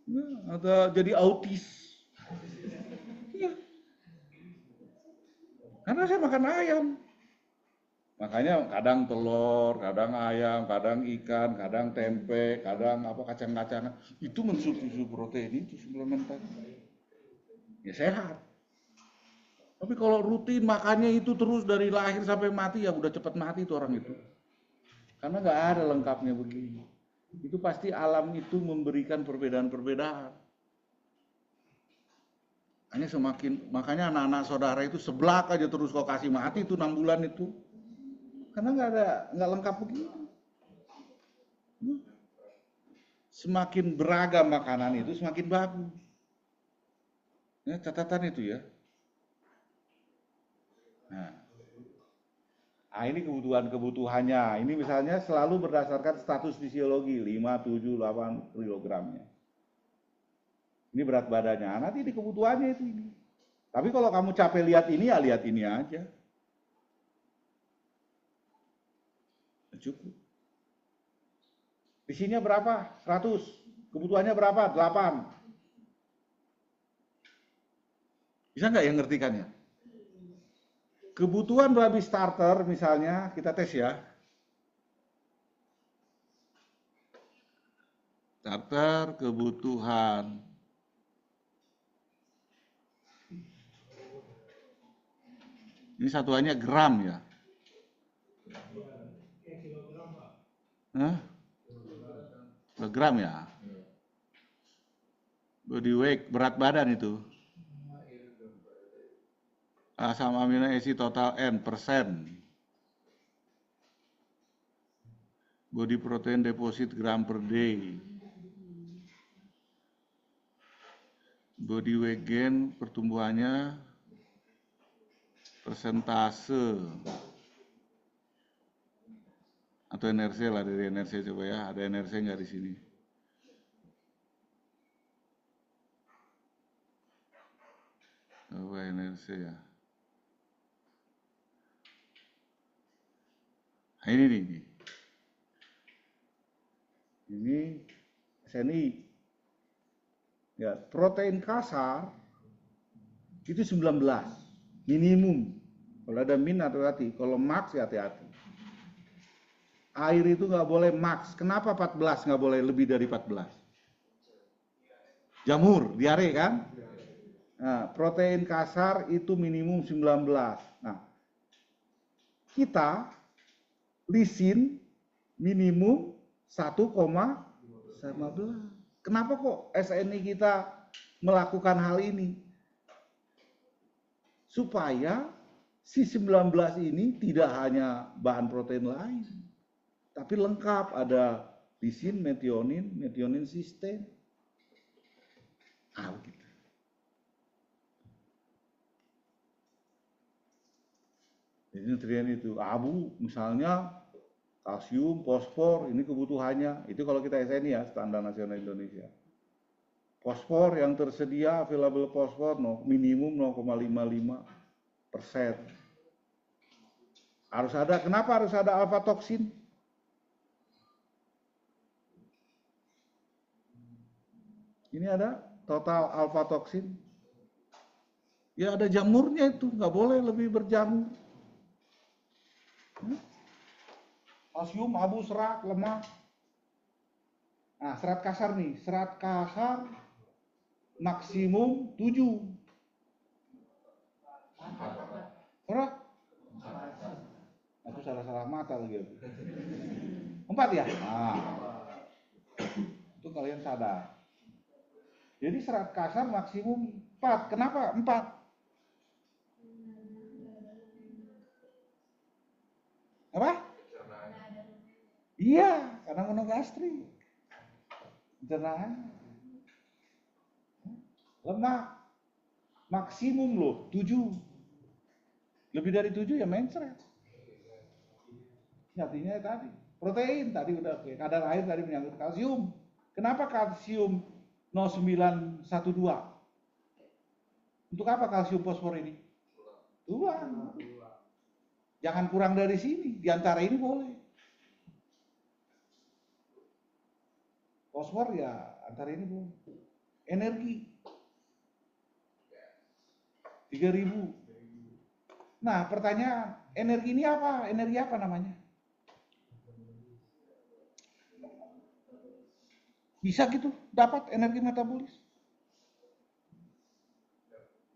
Ya, ada jadi autis. Iya. Karena saya makan ayam. Makanya kadang telur, kadang ayam, kadang ikan, kadang tempe, kadang apa kacang-kacangan. Itu mensubstitusi protein itu suplemen tadi. Ya sehat. Tapi kalau rutin makannya itu terus dari lahir sampai mati, ya udah cepat mati itu orang itu. Karena nggak ada lengkapnya begini. Itu pasti alam itu memberikan perbedaan-perbedaan. Hanya semakin, makanya anak-anak saudara itu seblak aja terus kau kasih mati itu 6 bulan itu. Karena nggak lengkap begitu. Semakin beragam makanan itu semakin bagus. Ya, catatan itu ya. Nah, ini kebutuhannya. Ini misalnya selalu berdasarkan status fisiologi 5, 7, 8 kilogramnya. Ini berat badannya. Nanti di kebutuhannya itu ini. Tapi kalau kamu capek lihat ini ya lihat ini aja. Cukup. Isinya berapa? 100. Kebutuhannya berapa? 8. Bisa nggak yang ngertikannya? Kebutuhan babi starter misalnya, kita tes ya. Starter kebutuhan. Ini satuannya gram ya. Hah? Kilogram ya. Body weight, berat badan itu. Asam amino acid total N persen. Body protein deposit gram per day. Body weight gain pertumbuhannya persentase atau NRC lah, dari NRC coba ya, ada NRC nggak di sini? Coba NRC ya. Nah, ini nih. Ini SNI. Ya, protein kasar itu 19 minimum. Kalau ada min hati-hati, kalau max ya hati-hati. Air itu nggak boleh max. Kenapa 14 nggak boleh lebih dari 14? Jamur, diare kan? Nah, protein kasar itu minimum 19. Nah, kita lisin minimum 1,15. Kenapa kok SNI kita melakukan hal ini? Supaya si 19 ini tidak hanya bahan protein lain, tapi lengkap, ada lisin, metionin sistem. Gitu. Jadi nutrien itu abu misalnya, kalsium, fosfor, ini kebutuhannya. Itu kalau kita SNI ya, Standar Nasional Indonesia. Fosfor yang tersedia, available fosfor minimum 0,55%. Harus ada, kenapa harus ada alfa toksin? Ini ada total alfa toksin. Ya ada jamurnya itu, nggak boleh lebih berjamur. Kalsium, abu, serat, lemak. Nah, serat kasar nih. Serat kasar maksimum 7. Berapa? Aku salah-salah mata lagi. 4 ya? Nah, itu kalian sadar. Jadi serat kasar maksimum 4. Kenapa 4? Apa? Iya, karena monogastrik. Pencernaan. Lemak maksimum loh 7. Lebih dari 7 ya mencret. Artinya tadi protein tadi udah oke. Kadar air tadi menyangkut kalsium. Kenapa kalsium 0912? Untuk apa kalsium fosfor ini? Tuang. Jangan kurang dari sini. Di antara ini boleh. Fosfor ya antara ini boleh. Energi 3000. Nah, pertanyaan, energi ini apa? Energi apa namanya? Bisa gitu dapat energi metabolis?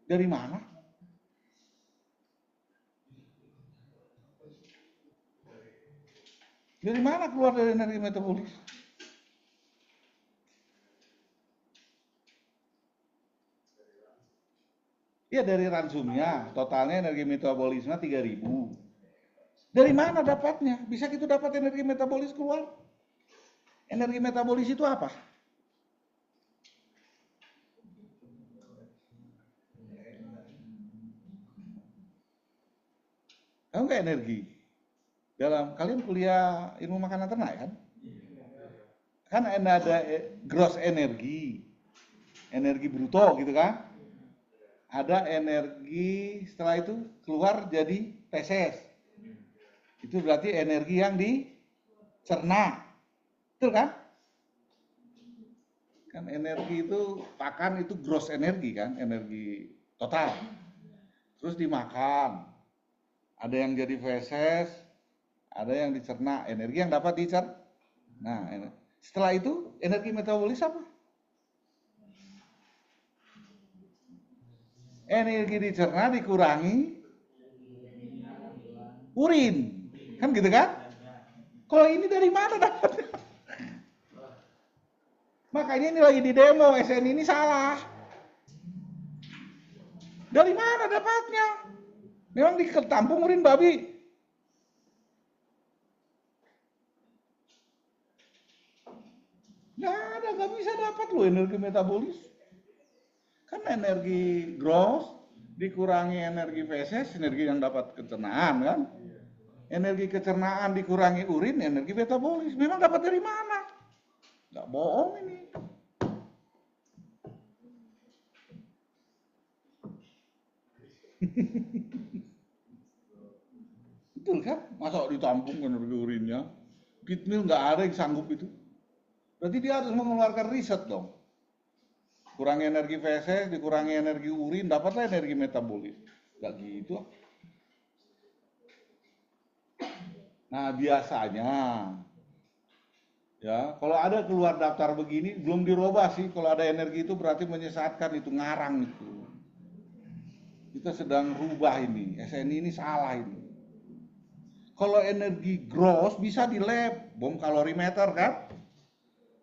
Dari mana? Dari mana keluar dari energi metabolis? Ya dari ransumnya, totalnya energi metabolisme 3000. Dari mana dapatnya? Bisa gitu dapat energi metabolis keluar? Energi metabolis itu apa? Kamu nggak energi? Dalam kalian kuliah ilmu makanan ternak kan? Kan ada gross energi, energi bruto gitu kan? Ada energi setelah itu keluar jadi feses. Itu berarti energi yang dicerna. Betul kan? Kan energi itu pakan itu gross energi kan, energi total. Terus dimakan. Ada yang jadi feses, ada yang dicerna, energi yang dapat dicerna. Nah, setelah itu energi metabolis apa? Energi dicerna dikurangi urin. Kan gitu kan? Kalau ini dari mana dapatnya? Makanya ini lagi di demo, SN ini salah. Dari mana dapatnya? Memang ditampung urin babi. Nggak ada, nggak bisa dapat loh energi metabolis. Kan energi gross dikurangi energi feses, energi yang dapat kecernaan kan? Energi kecernaan dikurangi urin, energi metabolis. Memang dapat dari mana? Nggak bohong ini. Betul kan? Masa ditampung energi urinnya? Pitmill nggak ada yang sanggup itu. Berarti dia harus mengeluarkan riset dong. Kurangi energi feses, dikurangi energi urin, dapatlah energi metabolis. Nggak gitu. Nah biasanya, ya kalau ada keluar daftar begini belum dirubah sih. Kalau ada energi itu berarti menyesatkan, itu ngarang itu. Kita sedang rubah ini, SNI ini salah ini. Kalau energi gross bisa di lab, bom kalorimeter kan?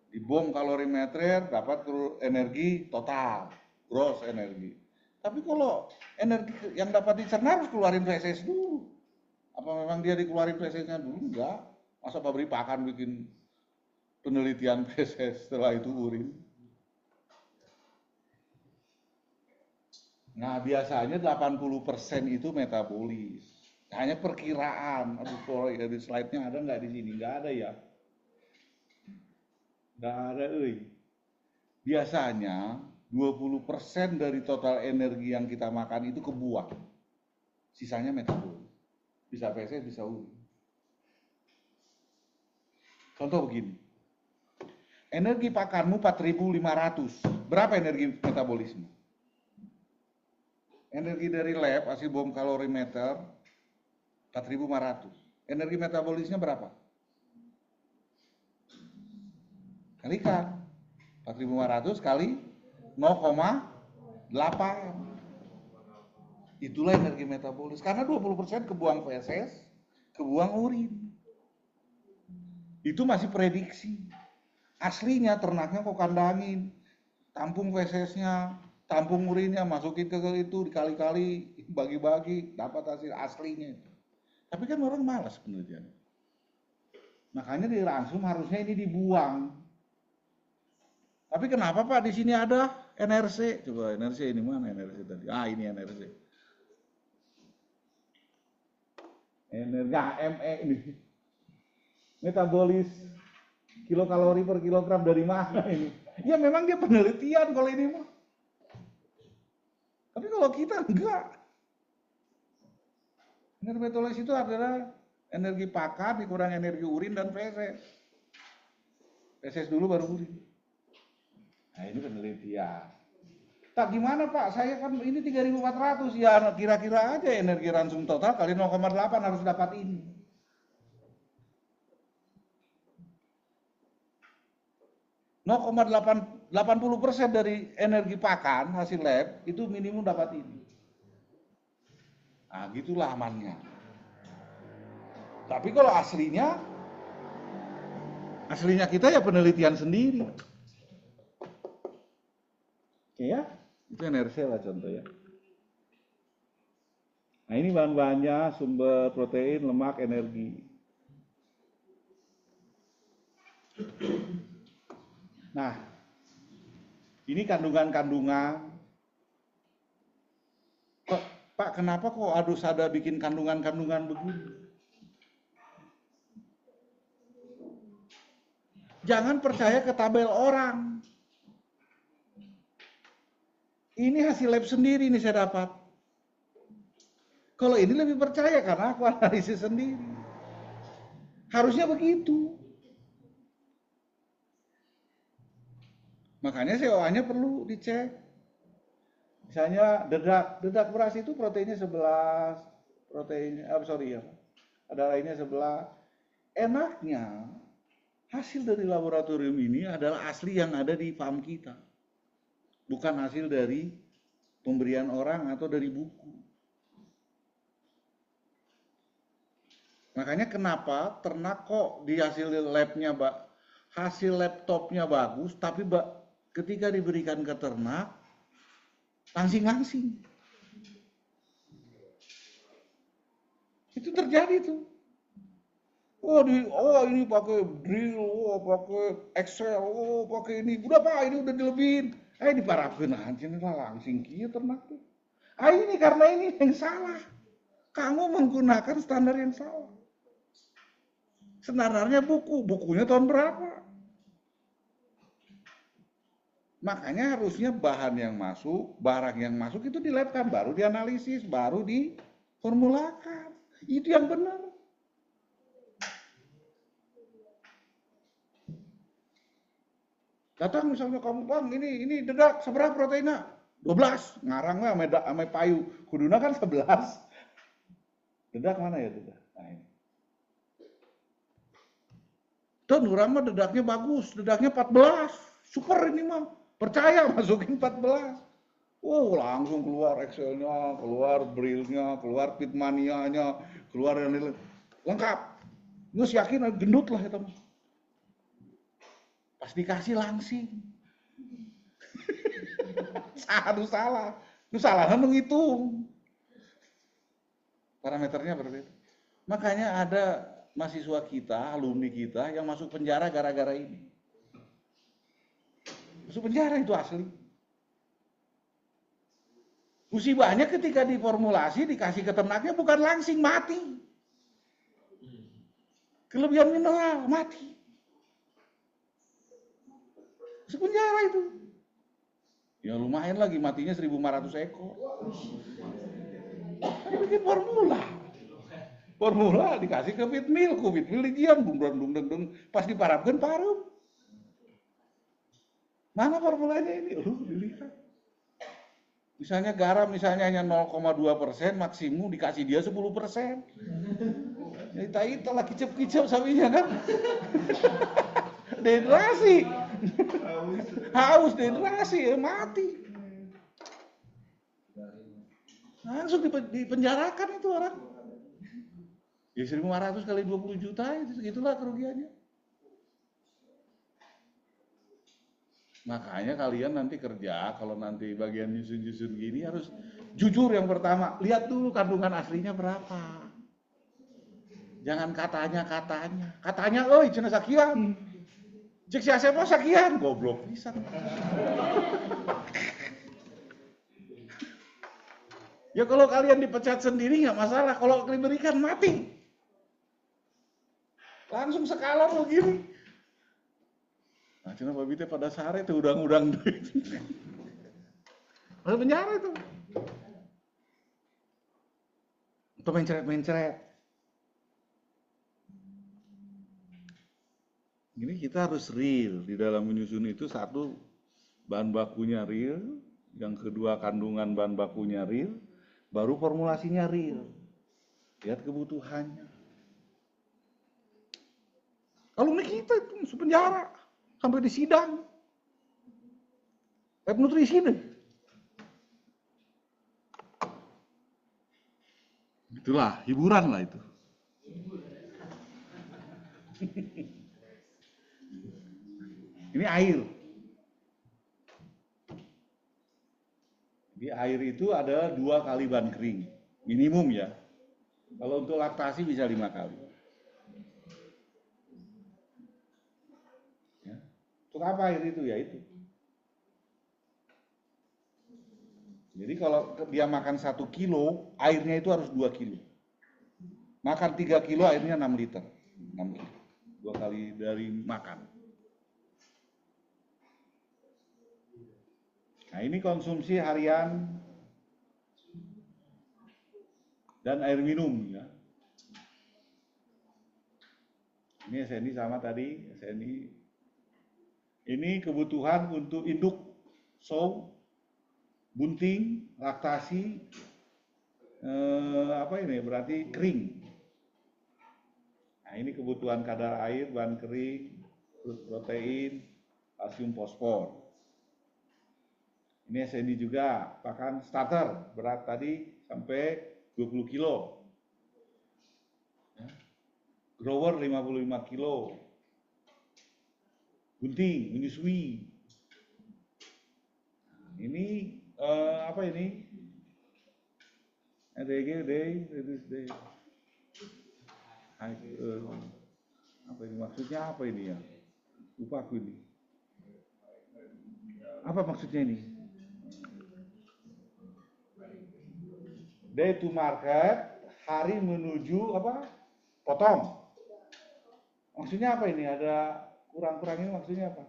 Di bom kalorimeter dapat energi total, gross energi. Tapi kalau energi yang dapat dicerna harus keluarin feses dulu. Apa memang dia dikeluarin fesesnya dulu? Enggak. Masa pabrik pakan bikin penelitian feses setelah itu urin? Nah biasanya 80% itu metabolis. Hanya perkiraan. Aduh, sorry, dari slide-nya ada nggak di sini? Nggak ada ya. Nggak ada, biasanya 20% dari total energi yang kita makan itu kebuang. Sisanya metabolis. Bisa feses, bisa urin. Contoh begini. Energi pakanmu 4.500. Berapa energi metabolisme? Energi dari lab, hasil bom kalorimeter 4.500. Energi metabolisnya berapa? Kalikan 4.500 kali 0,8. Itulah energi metabolis. Karena 20% kebuang feses, kebuang urin. Itu masih prediksi. Aslinya ternaknya kok kandangin, tampung fesesnya, tampung urinnya, masukin ke itu, dikali-kali, bagi-bagi, dapat hasil aslinya. Tapi kan orang malas penelitian. Makanya di langsung harusnya ini dibuang. Tapi kenapa Pak di sini ada NRC? Coba NRC ini mana NRC tadi? Ah ini NRC. Energi ME ini. Metabolis kilokalori per kilogram dari mana ini? Ya memang dia penelitian kalau ini mah. Tapi kalau kita enggak. Energi metabolis itu adalah energi pakan dikurang energi urin dan feses. Feses dulu baru urin. Nah ini penelitian. Tak gimana Pak, saya kan ini 3.400 ya kira-kira aja energi ransum total kali 0,8 harus dapat ini. .80% dari energi pakan hasil lab itu minimum dapat ini. Nah gitulah amannya. Tapi kalau aslinya kita ya penelitian sendiri. Oke ya, itu NRC lah contoh ya. Nah ini bahan-bahannya sumber protein, lemak, energi. Nah, ini kandungan-kandungan. Pak, kenapa kok harus ada bikin kandungan-kandungan begini? Jangan percaya ke tabel orang. Ini hasil lab sendiri nih saya dapat. Kalau ini lebih percaya karena aku analisis sendiri. Harusnya begitu. Makanya CO-nya perlu dicek. Misalnya dedak beras itu proteinnya 11, ada lainnya 11. Enaknya hasil dari laboratorium ini adalah asli yang ada di farm kita. Bukan hasil dari pemberian orang atau dari buku. Makanya kenapa ternak kok di hasil labnya, hasil laptopnya bagus, tapi ketika diberikan ke ternak, langsing-langsing. Itu terjadi tuh. Oh ini pakai drill, pakai Excel, pakai ini. Udah Pak, ini udah dilebihin. Diparafin aja langsing kieu ternak tuh. Ini karena ini yang salah. Kamu menggunakan standar yang salah. Standarnya bukunya tahun berapa? Makanya harusnya bahan yang masuk, barang yang masuk itu dilabkan, baru dianalisis, baru diformulakan. Itu yang benar. Datang misalnya kamu Bang, ini dedak seberapa proteinnya? 12, ngarang lah sama payu. Kuduna kan 11. Dedak mana ya dedak? Nah ini. Tuh orang mah dedaknya bagus, dedaknya 14. Super ini mah. Percaya masukin 14. Langsung keluar Excel-nya, keluar Braille-nya, keluar Pitmania-nya, keluar yang lengkap. Ngus yakin gendut lah itu. Pas dikasih langsing. Aduh salah. Itu salah menghitung. Parameternya berbeda. Makanya ada mahasiswa kita, alumni kita yang masuk penjara gara-gara ini. Masuk penjara itu asli. Musibahnya ketika diformulasi, dikasih ke ternaknya bukan langsing, mati. Kelebihan mineral, mati. Masuk penjara itu. Ya lumayan lagi, matinya 1.500 ekor. Kan bikin formula. Formula dikasih ke Fitmil didiam, dung, pas diparapkan parum. Mana formulanya ini? Dilihat. Misalnya garam misalnya hanya 0,2%, maksimum dikasih dia 10%. Jadi itu lah kicep-kicep sapinya kan. Dehidrasi. Haus dehidrasi, mati. Langsung dipenjarakan itu orang. Ya 1.500 kali 20 juta itu segitulah kerugiannya. Makanya kalian nanti kerja, kalau nanti bagian nyusun-nyusun gini harus jujur yang pertama. Lihat dulu kandungan aslinya berapa. Jangan katanya. Katanya, oi cina sakian. Cek si Asep sakian. Goblok bisa. Ya kalau kalian dipecat sendiri nggak masalah. Kalau diberikan mati. Langsung sekalar begini. Nah, cina babi teh pada sehari tuh udang-udang duit. Masuk penjara itu. Untuk mencret. Ini kita harus real di dalam menyusun itu. Satu, bahan bakunya real, yang kedua kandungan bahan bakunya real, baru formulasinya real. Lihat kebutuhannya. Kalau kita itu masuk penjara sampai di sidang. Lab nutrisi deh. Itulah hiburan lah itu. Ini air. Di air itu ada 2 kali bahan kering, minimum ya. Kalau untuk laktasi bisa 5 kali. Ya. Untuk apa air itu? Ya itu. Jadi kalau dia makan 1 kilo, airnya itu harus 2 kilo. Makan 3 kilo, airnya 6 liter. 6 kilo. 2 kali dari makan. Nah ini konsumsi harian dan air minum ya. Ini SNI sama tadi, SNI. Ini kebutuhan untuk induk, show, bunting, laktasi, apa ini berarti kering. Nah ini kebutuhan kadar air, bahan kering, protein, kalsium, fosfor. Ini SNI juga, pakan starter, berat tadi sampai 20 kilo. Ya. Grower 55 kilo. Bunting, menyusui. Ini apa ini? ADG, apa ini maksudnya apa ini ya? Lupa aku ini. Apa maksudnya ini? Day to market, hari menuju apa? Potong. Maksudnya apa ini? Ada kurang-kurangnya maksudnya apa?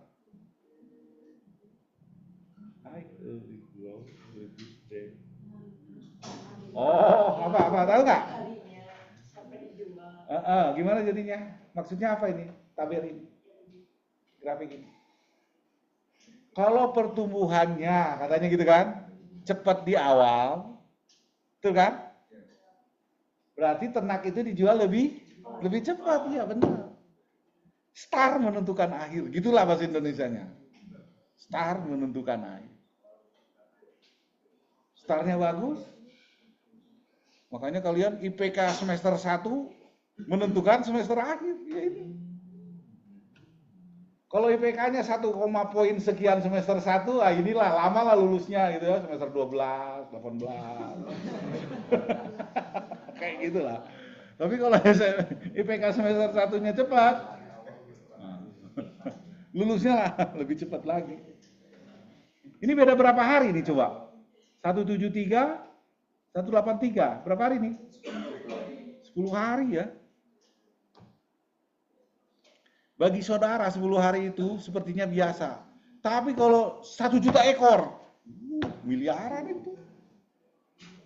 Oh, apa? Tahu nggak? Gimana jadinya? Maksudnya apa ini? Tabel ini, grafik ini. Kalau pertumbuhannya, katanya gitu kan, cepat di awal, betul kan? Berarti ternak itu dijual lebih cepat, ya benar. Star menentukan akhir, gitulah bahasa Indonesianya. Star menentukan akhir. Startnya bagus, makanya kalian IPK semester 1 menentukan semester akhir, ya ini. Kalau IPK-nya 1, poin sekian semester 1, inilah lama lah lulusnya gitu ya, semester 12, 18. Kayak gitulah. Tapi kalau IPK semester 1-nya cepat, lulusnya lah lebih cepat lagi. Ini beda berapa hari nih coba? 173, 183, berapa hari nih? 10 hari ya. Bagi saudara 10 hari itu sepertinya biasa. Tapi kalau 1 juta ekor, miliaran itu.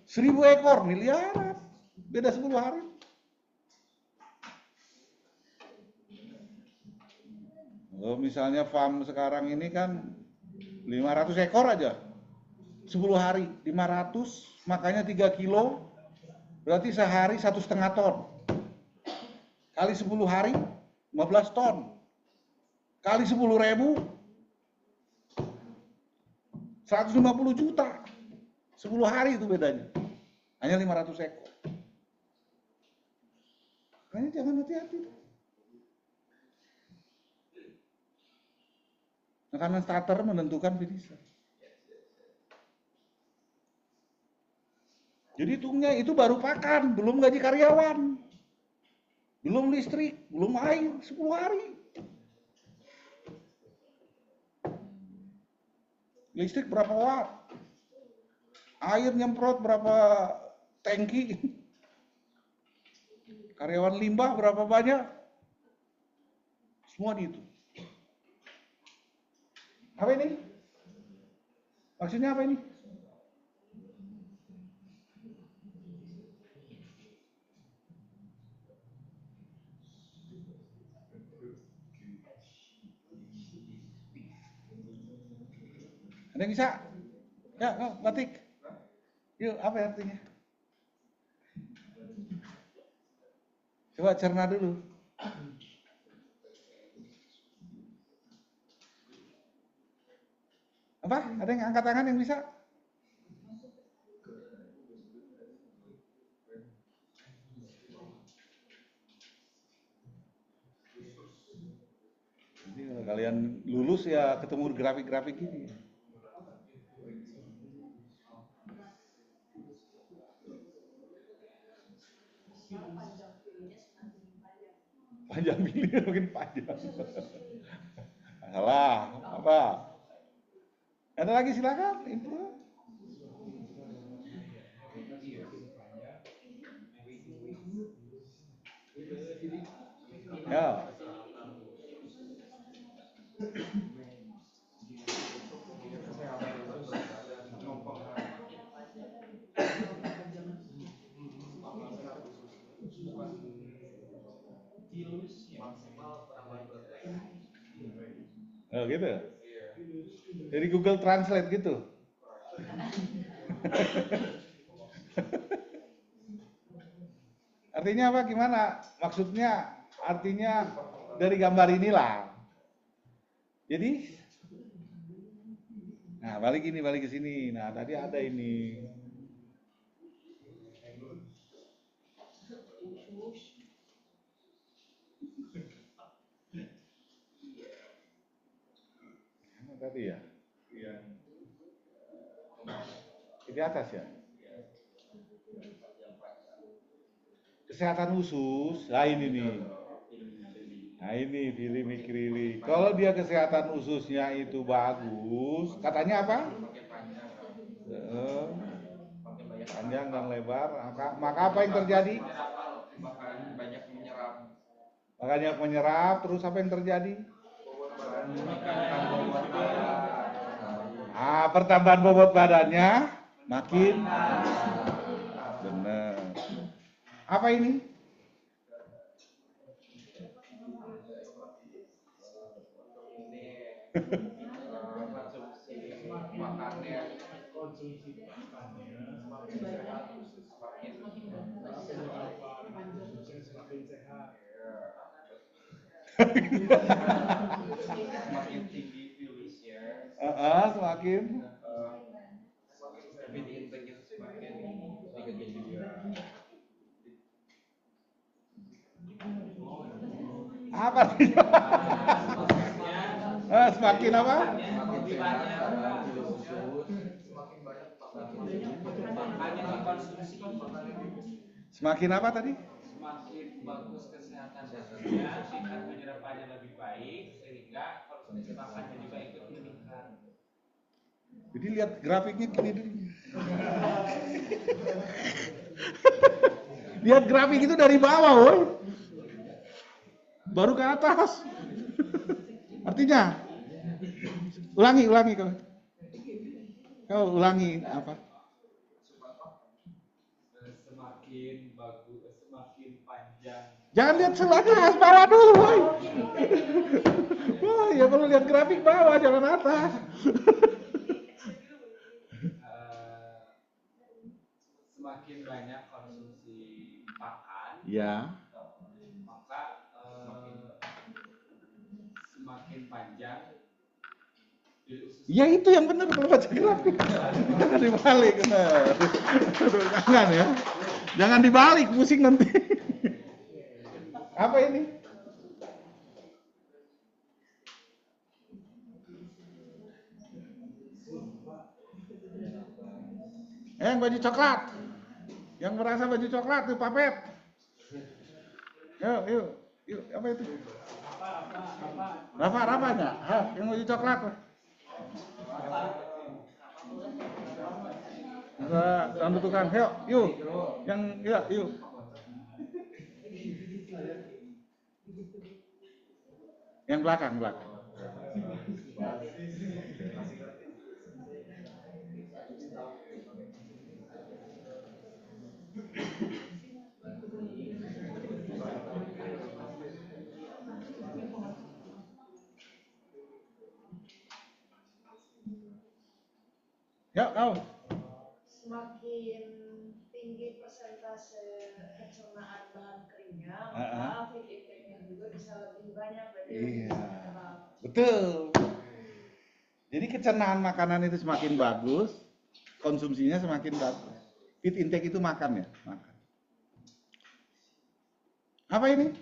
1000 ekor, miliaran. Beda 10 hari. Kalau misalnya farm sekarang ini kan 500 ekor aja. 10 hari 500, makanya 3 kilo, berarti sehari 1,5 ton. Kali 10 hari 15 ton. Kali 10.000 150 juta. 10 hari itu bedanya. Hanya 500 ekor. Makanya jangan hati-hati. Makanan starter menentukan finisher. Jadi hitungnya itu baru pakan, belum gaji karyawan. Belum listrik, belum air, 10 hari. Listrik berapa watt? Air nyemprot berapa tangki? Karyawan limbah berapa banyak? Semua dihitung. Apa ini? Maksudnya apa ini? Ada yang bisa? Ya, batik. Yuk, apa artinya? Coba cerna dulu. Apa? Ada yang angkat tangan yang bisa? Jadi kalau kalian lulus ya ketemu grafik-grafik ini. Panjang pilihnya makin panjang. Salah, apa? Ada lagi silakan, info. Ya. Oh gitu. Dari Google Translate gitu. Artinya apa? Gimana? Maksudnya artinya dari gambar inilah. Jadi, nah balik ke sini. Nah tadi ada ini. Mana tadi ya? Di atas ya. Kesehatan usus. Nah ini nih. Nah ini Billy Mikrili. Kalau dia kesehatan ususnya itu bagus, katanya apa? Panjang dan lebar. Maka apa yang terjadi? Banyak menyerap. Terus apa yang terjadi? Pertambahan bobot badannya makin. Benar. Apa ini? Semakin tinggi viewsnya, Semakin bidding intake semakin tinggi juga. apa sih? Semakin apa? Semakin banyak yang dikonsumsi, Semakin apa tadi? semakin bagus kesehatan dasarnya, tingkat penyerapannya lebih baik, sehingga konsumsi makannya juga ikut meningkat. Jadi lihat grafiknya gini dulu. Lihat grafik itu dari bawah, woy. Baru ke atas. Artinya, ulangi kalau. Kau ulangi apa? Semakin bagus, semakin panjang. Jangan lihat sebelah bawah dulu, woy. Oh, ya kalau lihat grafik bawah, jangan atas. banyak konsumsi pakan, Ya. maka semakin panjang jadi usus. Ya itu yang benar kalau baca grafik. Jangan dibalik, benar. Aduh, jangan ya. Jangan dibalik, pusing nanti. Apa ini? Yang baju coklat. Yang merasa baju coklat tuh papet. Yuk, yuk, yuk, apa itu? Rapanya? Hah, yang baju coklat. Enggak, rambut tukang. Yuk, yuk. Yang, ya, yuk. Yang belakang. Ya, kau. Semakin tinggi persentase pencernaan bahan keringnya, maka feed intake-nya juga bisa lebih banyak dari Iya, betul. Jadi pencernaan makanan itu semakin bagus, konsumsinya semakin bagus. Feed intake itu makan ya, makan. Apa ini?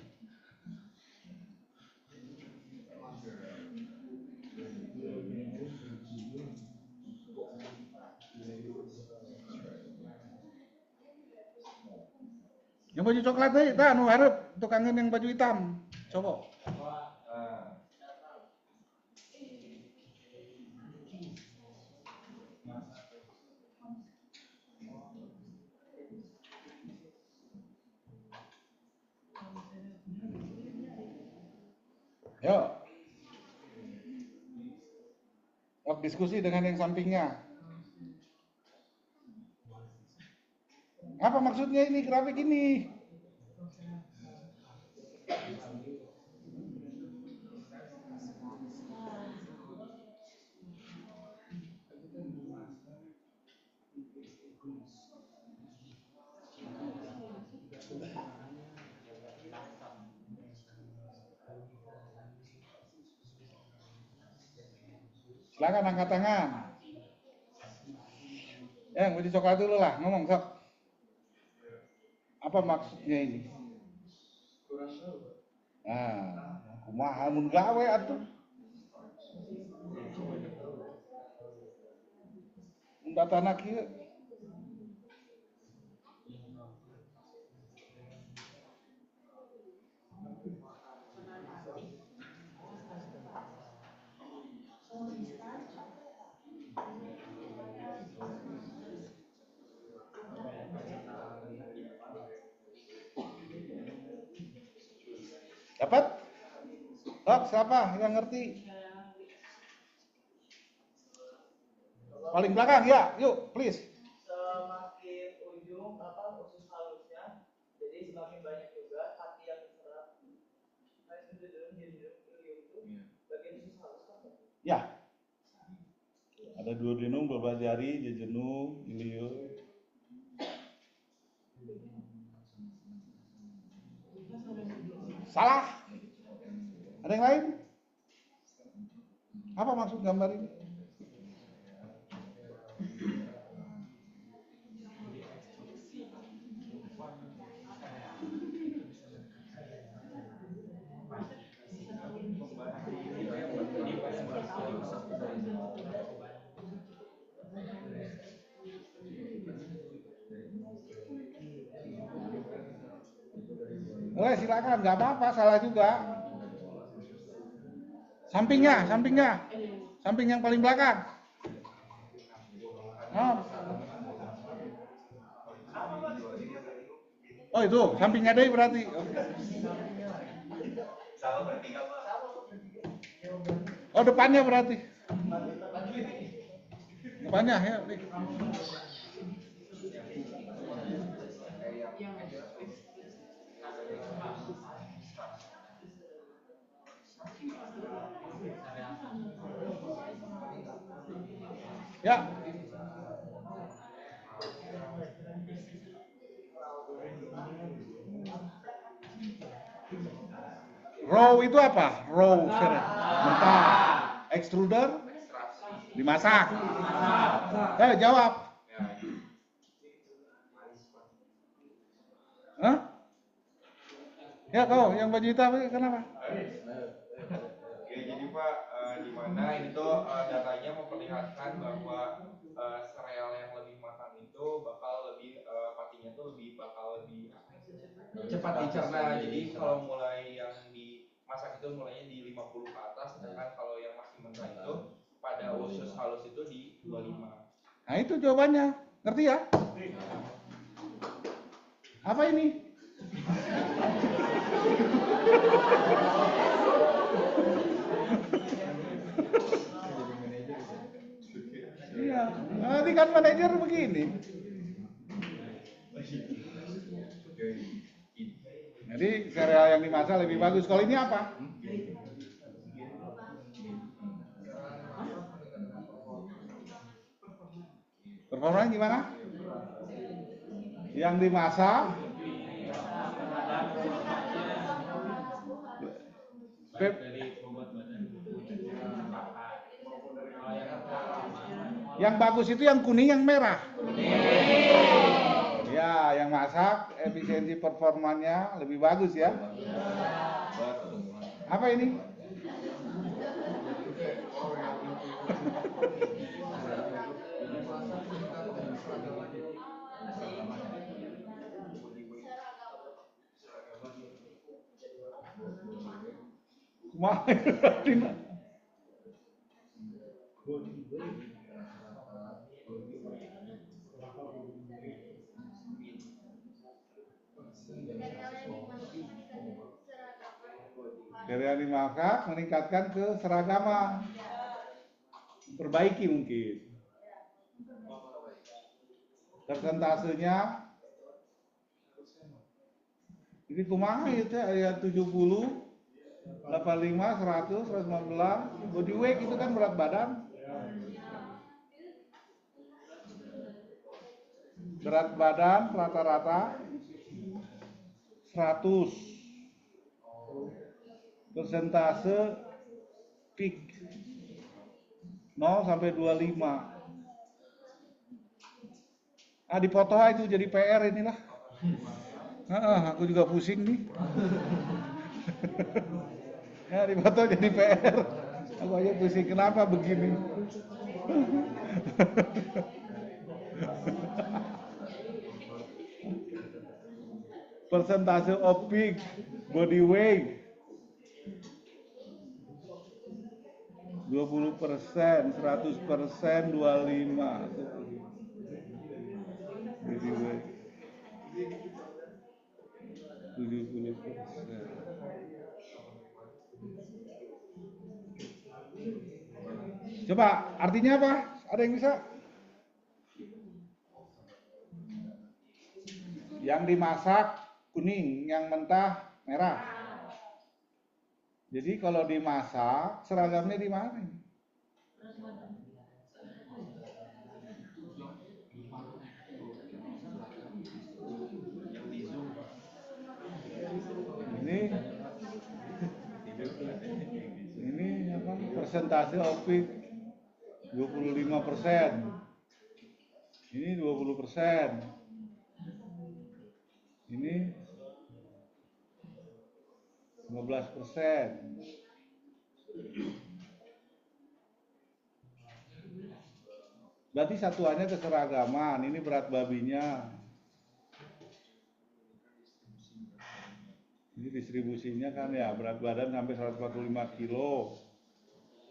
Yang baju coklat teh, kita anu harap tukangin yang baju hitam. Coba. Yuk. Diskusi dengan yang sampingnya. Apa maksudnya ini grafik ini? Silakan angkat tangan. Yang baju coklat dulu lah, ngomong sok. Apa maksudnya ini? Nah, kumaha mun gawe atuh. Mun datana kieu. Dapat? Sok, siapa yang ngerti? Paling belakang ya, yuk, please. Semakin ujung usus halusnya, jadi semakin banyak juga hati yang diserap. Nah, itu ilium itu bagian usus halus kan? Ya. Ada duodenum, beberapa jari, jejunum, ilium. Salah. Ada yang lain? Apa maksud gambar ini? Silakan, nggak apa-apa, salah juga. Samping yang paling belakang. Oh itu, sampingnya deh berarti. Oh depannya berarti. Depannya ya. Ya. Raw itu apa? Raw mentah. Extruder dimasak. Jawab. Hah? Ya kau yang baju hitam kenapa? Ya jadi Pak, di mana ini tuh datanya memperlihatkan bahwa sereal yang lebih matang itu bakal lebih patinya tuh bakal lebih cepat dicerna. Jadi kalau mulai yang dimasak itu mulainya di 50 ke atas, sedangkan kalau yang masih mentah itu pada usus halus itu di 25. Nah itu jawabannya, ngerti ya? Apa ini? Iya, nanti kan manajer begini. Jadi sereal yang dimasak lebih bagus. Kalau ini apa? Performanya gimana? Yang dimasak yang bagus itu yang kuning yang merah. Ya, yang masak efisiensi performanya lebih bagus ya. Apa ini? Dari dimasak meningkatkan keseragaman, perbaiki mungkin persentasenya. Ini kumaha itu ya 70, 85, 100, 115. Body weight itu kan berat badan. Berat badan rata-rata 100. Persentase peak 0 sampai 25. Dipoto itu jadi PR inilah. Aku juga pusing nih. Ya dipoto jadi PR. Aku aja pusing, kenapa begini? Persentase of peak body weight 20%, 100%, 25. Body weight 70%. Coba artinya apa? Ada yang bisa? Yang dimasak kuning, yang mentah merah. Jadi kalau dimasak seragamnya di mana? Ini apa? Persentase opik 25%. Ini 20%. Ini 15%. Berarti satuannya keseragaman. Ini berat babinya. Ini distribusinya kan ya berat badan sampai 145 kilo.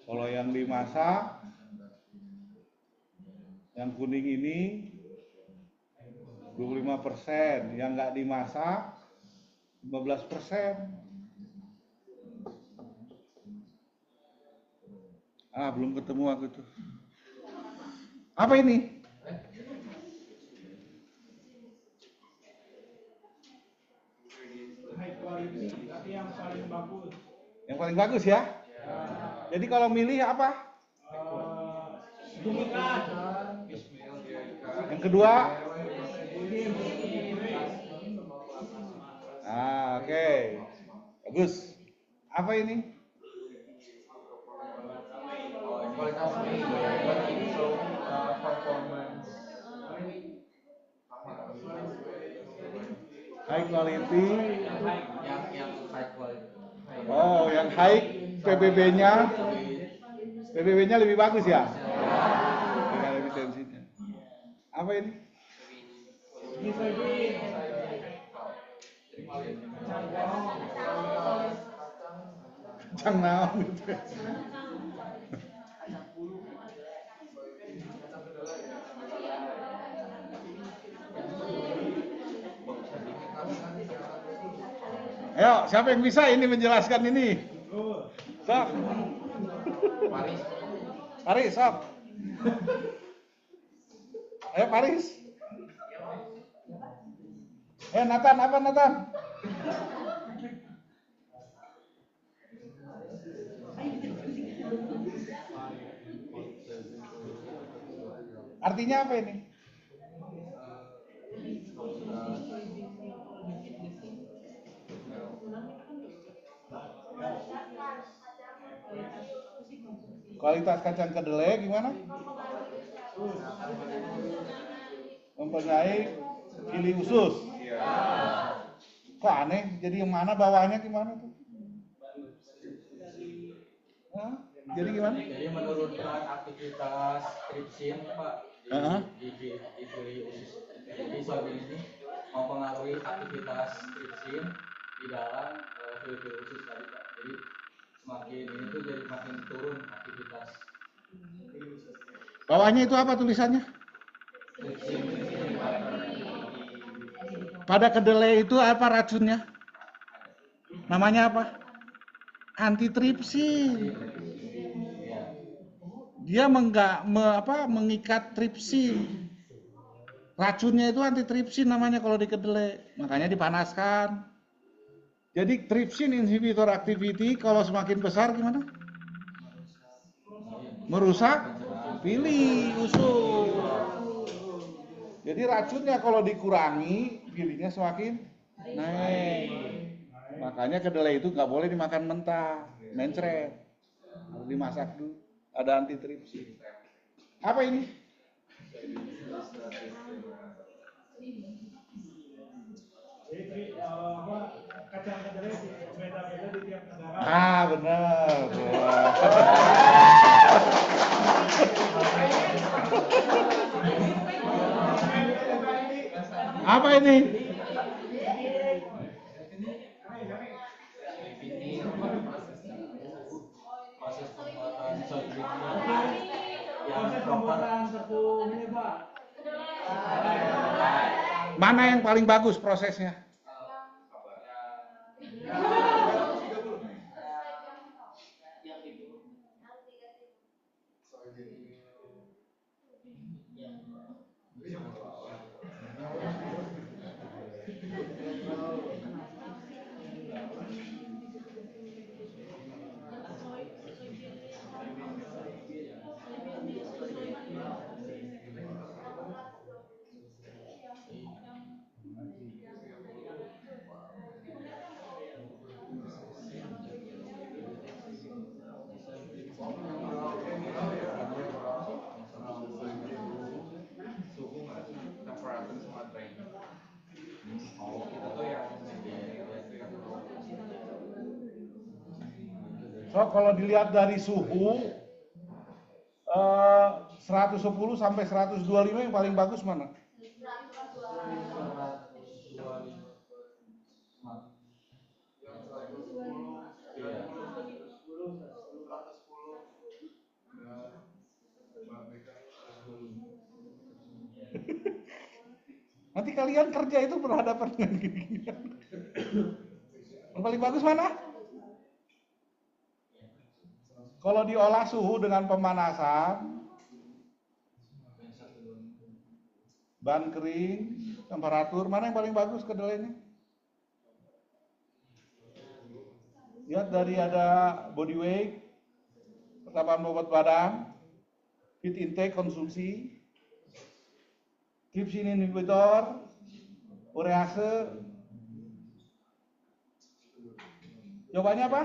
Kalau yang dimasak, yang kuning ini 25%, yang nggak dimasak 15%. Belum ketemu aku tuh. Apa ini? High quality, tapi yang paling bagus. Yang paling bagus ya? Jadi kalau milih apa? Tumikan. Yang kedua? Oke. Bagus. Apa ini? Kualitas ini slow performance High quality. yang high quality. Oh, yang high PBB-nya lebih bagus ya? Dengan efisiensinya. Apa ini? Cang naon gitu. Ayo, siapa yang bisa ini menjelaskan ini? Sok. Paris, sok. Ayo Paris. Nathan, apa Nathan? Artinya apa ini? Kualitas kacang kedelai gimana? Mempunyai gili usus. Kok aneh? Jadi yang mana bawahnya gimana tuh? Hah? Jadi gimana? Jadi menurunkan aktivitas tripsin, Pak, di gili usus. Jadi soybean ini mempengaruhi aktivitas tripsin di dalam gili usus tadi, Pak. Jadi semakin ini tuh jadi makin turun aktivitas. Bawahnya itu apa tulisannya? Tripsin. Pada kedelai itu apa racunnya? Namanya apa? Antitripsin. Dia mengikat tripsin. Racunnya itu antitripsin namanya kalau di kedelai. Makanya dipanaskan. Jadi tripsin inhibitor activity kalau semakin besar gimana? Merusak pili usus. Jadi racunnya kalau dikurangi, gilinya semakin naik. Makanya kedelai itu nggak boleh dimakan mentah, mencret, harus dimasak dulu. Ada antitripsin. Apa ini? Kacang kedelai beda-beda di tiap negara. Ah, benar. Apa ini? Proses pembuatan soybean Proses pembuatan tepung ini, Pak. Mana yang paling bagus prosesnya? Suhu nggak sih? Temperatur sama drain. Oh, kita tuh yang So kalau dilihat dari suhu 110 sampai 125 yang paling bagus mana? Nanti kalian kerja itu berhadapan dengan gini-gini. Yang paling bagus mana? Kalau diolah suhu dengan pemanasan, ban kering, temperatur, mana yang paling bagus kedelainya? Lihat dari ada body weight, ketetapan bobot badan, feed intake konsumsi, tripsin inhibitor, urease. Jawabannya apa?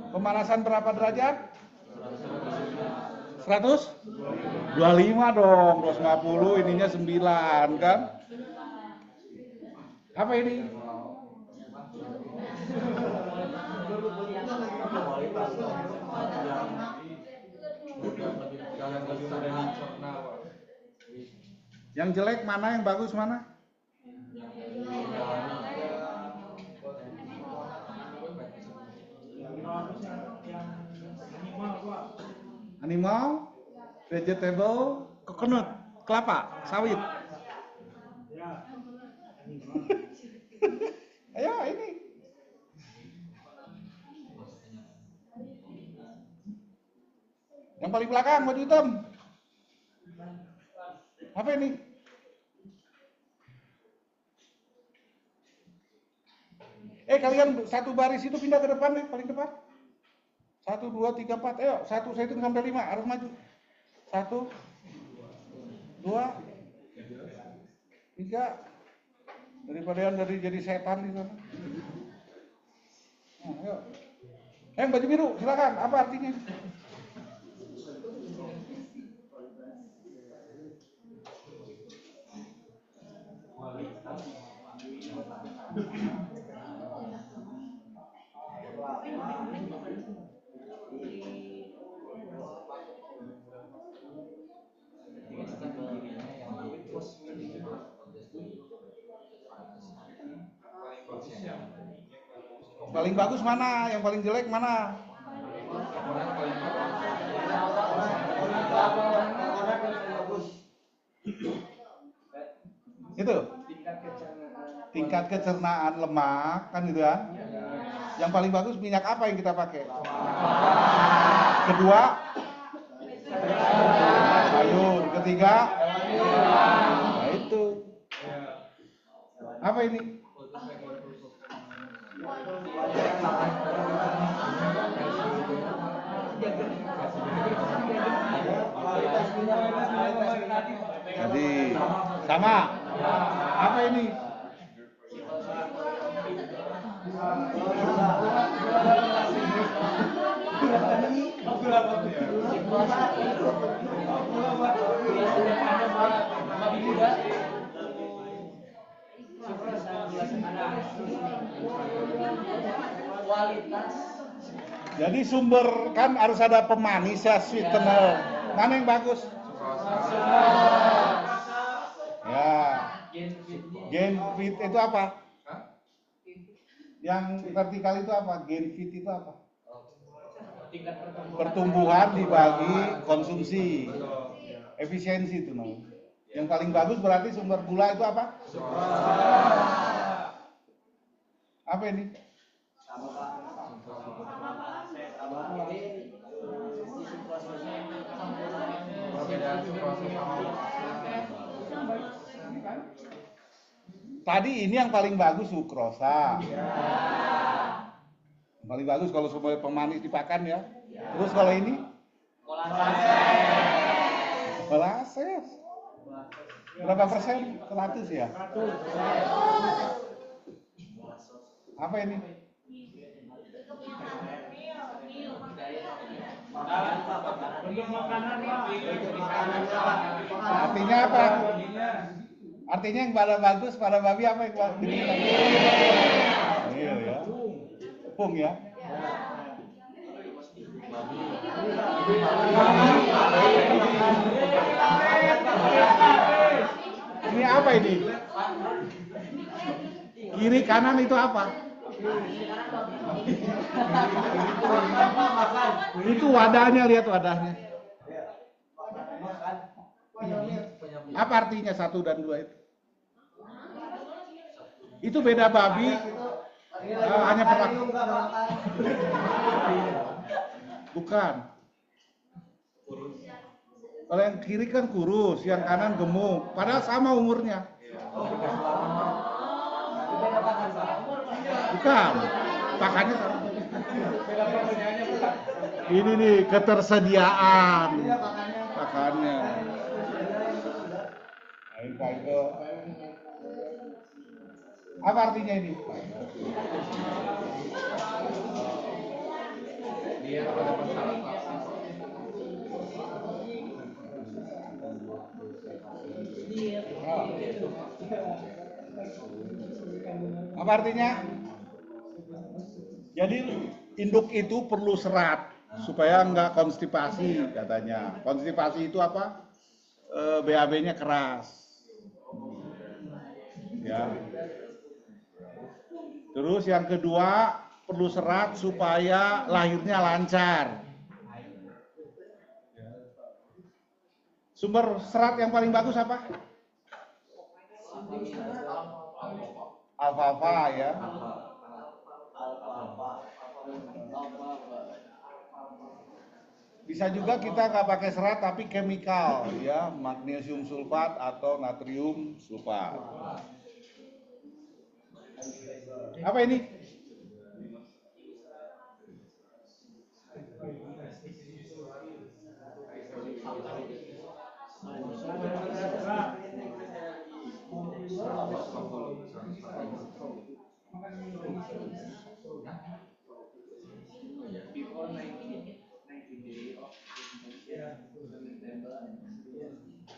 Pemanasan berapa derajat? 125 dong, 250 ininya 9 kan? Apa ini? Yang jelek mana, yang bagus mana? Animal, vegetable, coconut, kelapa, sawit. Ayo ini. Yang paling belakang baju hitam. Apa ini? Kalian satu baris itu pindah ke depan deh, paling depan. 1, 2, 3, 4, ayo. 1, saya hitung sampai 5, harus maju. 1, 2, 3. Daripada yang jadi setan di sana. Nah, ayo. Yang baju biru, silakan. Apa artinya? Paling bagus mana? Yang paling jelek mana? Itu tingkat kecernaan lemak kan gitu kan? Yang paling bagus minyak apa yang kita pakai? Kedua sayur, ketiga nah itu apa ini? Jadi sama apa ini? Jadi sumber kan harus ada pemanis ya, sweetener. Mana yang bagus? Ya. Genfit itu apa? Yang vertikal itu apa? Genfit itu apa? Pertumbuhan dibagi konsumsi. Efisiensi itu namanya. Yang paling bagus berarti sumber gula itu apa? Apa ini? Tadi ini yang paling bagus sukrosa. Paling bagus kalau sebagai pemanis dipakan ya. Terus kalau ini? Molasses. Berapa persen? 100 ya? Apa ini? Artinya apa? Artinya yang pada bagus, pada babi apa yang bagus? Iya ya. Tepung ya. Ini apa ini? Kiri kanan itu apa? Itu wadahnya, lihat wadahnya. Apa artinya 1 dan 2 itu? Itu beda babi. Hanya pernah. Bukan. Kalau yang kiri kan kurus, yang kanan gemuk. Padahal sama umurnya. Bukan. Pakannya sama. Ini nih ketersediaan pakannya. Apa artinya ini? Apa artinya? Jadi induk itu perlu serat supaya nggak konstipasi katanya. Konstipasi itu apa? BAB-nya keras. Ya. Terus yang kedua perlu serat supaya lahirnya lancar. Sumber serat yang paling bagus apa? Alfalfa ya. Bisa juga kita nggak pakai serat tapi chemical ya, magnesium sulfat atau natrium sulfat. Apa ini?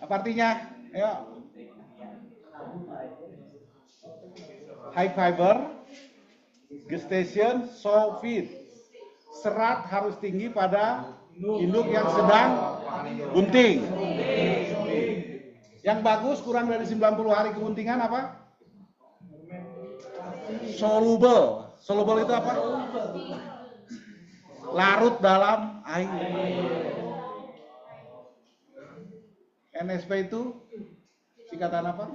Apa artinya? Ayo. High fiber, gestation, so feed. Serat harus tinggi pada induk yang sedang bunting. Yang bagus kurang dari 90 hari kebuntingan apa? Soluble. Soluble itu apa? Larut dalam air. NSP itu singkatan apa?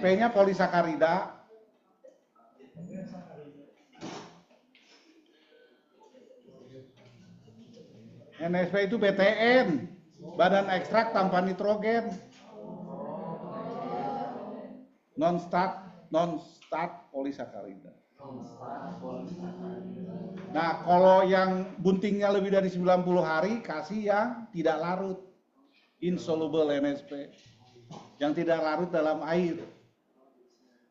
P-nya polisakarida. NSP itu BTN, badan ekstrak tanpa nitrogen. Non-stat polisakarida. Nah, kalau yang buntingnya lebih dari 90 hari, kasih yang tidak larut. Insoluble NSP. Yang tidak larut dalam air.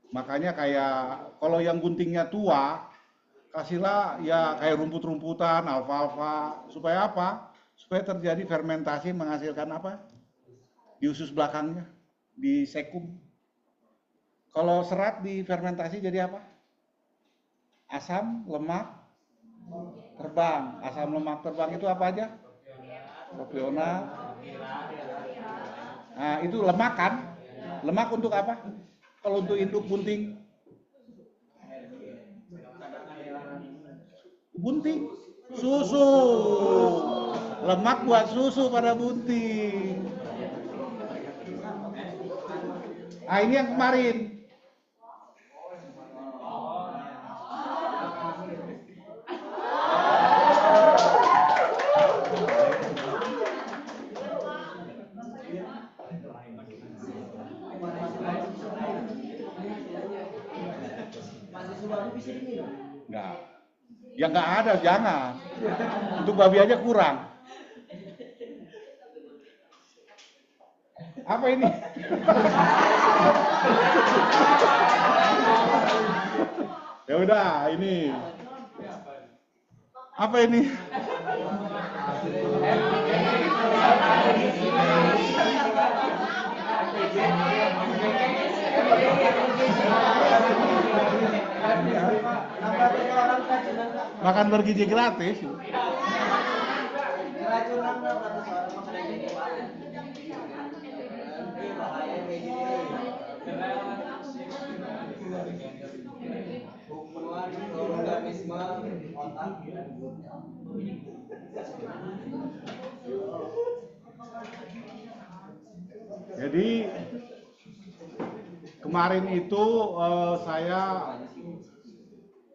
Makanya kayak kalau yang buntingnya tua, kasihlah ya kayak rumput-rumputan, alfalfa. Supaya apa? Supaya terjadi fermentasi menghasilkan apa? Di usus belakangnya, di sekum. Kalau serat di fermentasi jadi apa? Asam, lemak, terbang. Asam lemak terbang itu apa aja? Propionat. Nah, itu lemak kan? Lemak untuk apa? Kalau untuk induk bunting? Bunting. Susu. Lemak buat susu pada bunting. Nah, ini yang kemarin. Enggak. Ya enggak ada, jangan. Untuk babi aja kurang. Apa ini? Ya udah, ini. Apa ini? Makan bergizi gratis. Jadi kemarin itu saya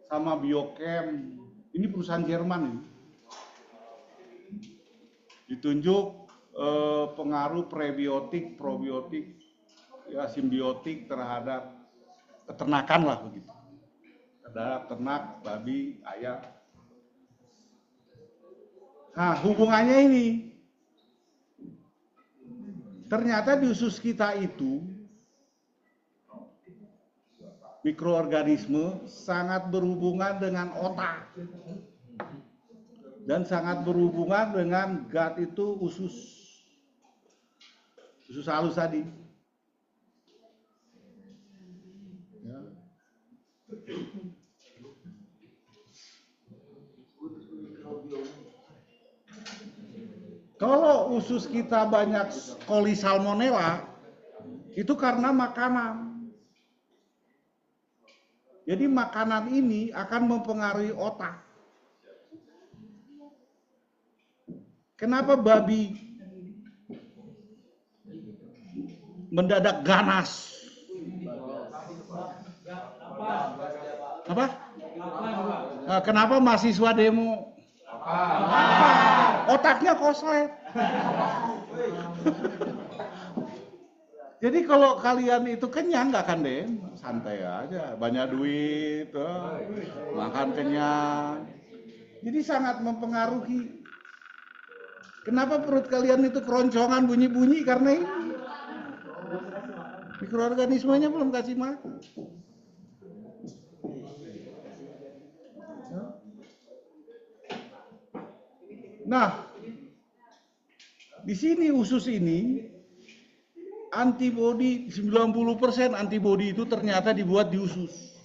sama Biochem, ini perusahaan Jerman ini, ditunjuk pengaruh prebiotik, probiotik, ya simbiotik terhadap peternakan lah begitu, terhadap ternak, babi, ayam. Nah, hubungannya ini, ternyata di usus kita itu mikroorganisme sangat berhubungan dengan otak dan sangat berhubungan dengan gut itu usus halus tadi. Ya. Kalau usus kita banyak coli salmonella, itu karena makanan. Jadi makanan ini akan mempengaruhi otak. Kenapa babi mendadak ganas? Apa? Nah, kenapa mahasiswa demo? Otaknya koslet. Jadi kalau kalian itu kenyang nggak akan deh, santai aja, banyak duit, makan kenyang. Jadi sangat mempengaruhi. Kenapa perut kalian itu keroncongan bunyi-bunyi? Karena ini mikroorganismenya belum kasih makan. Nah, di sini usus ini antibodi 90% antibodi itu ternyata dibuat di usus.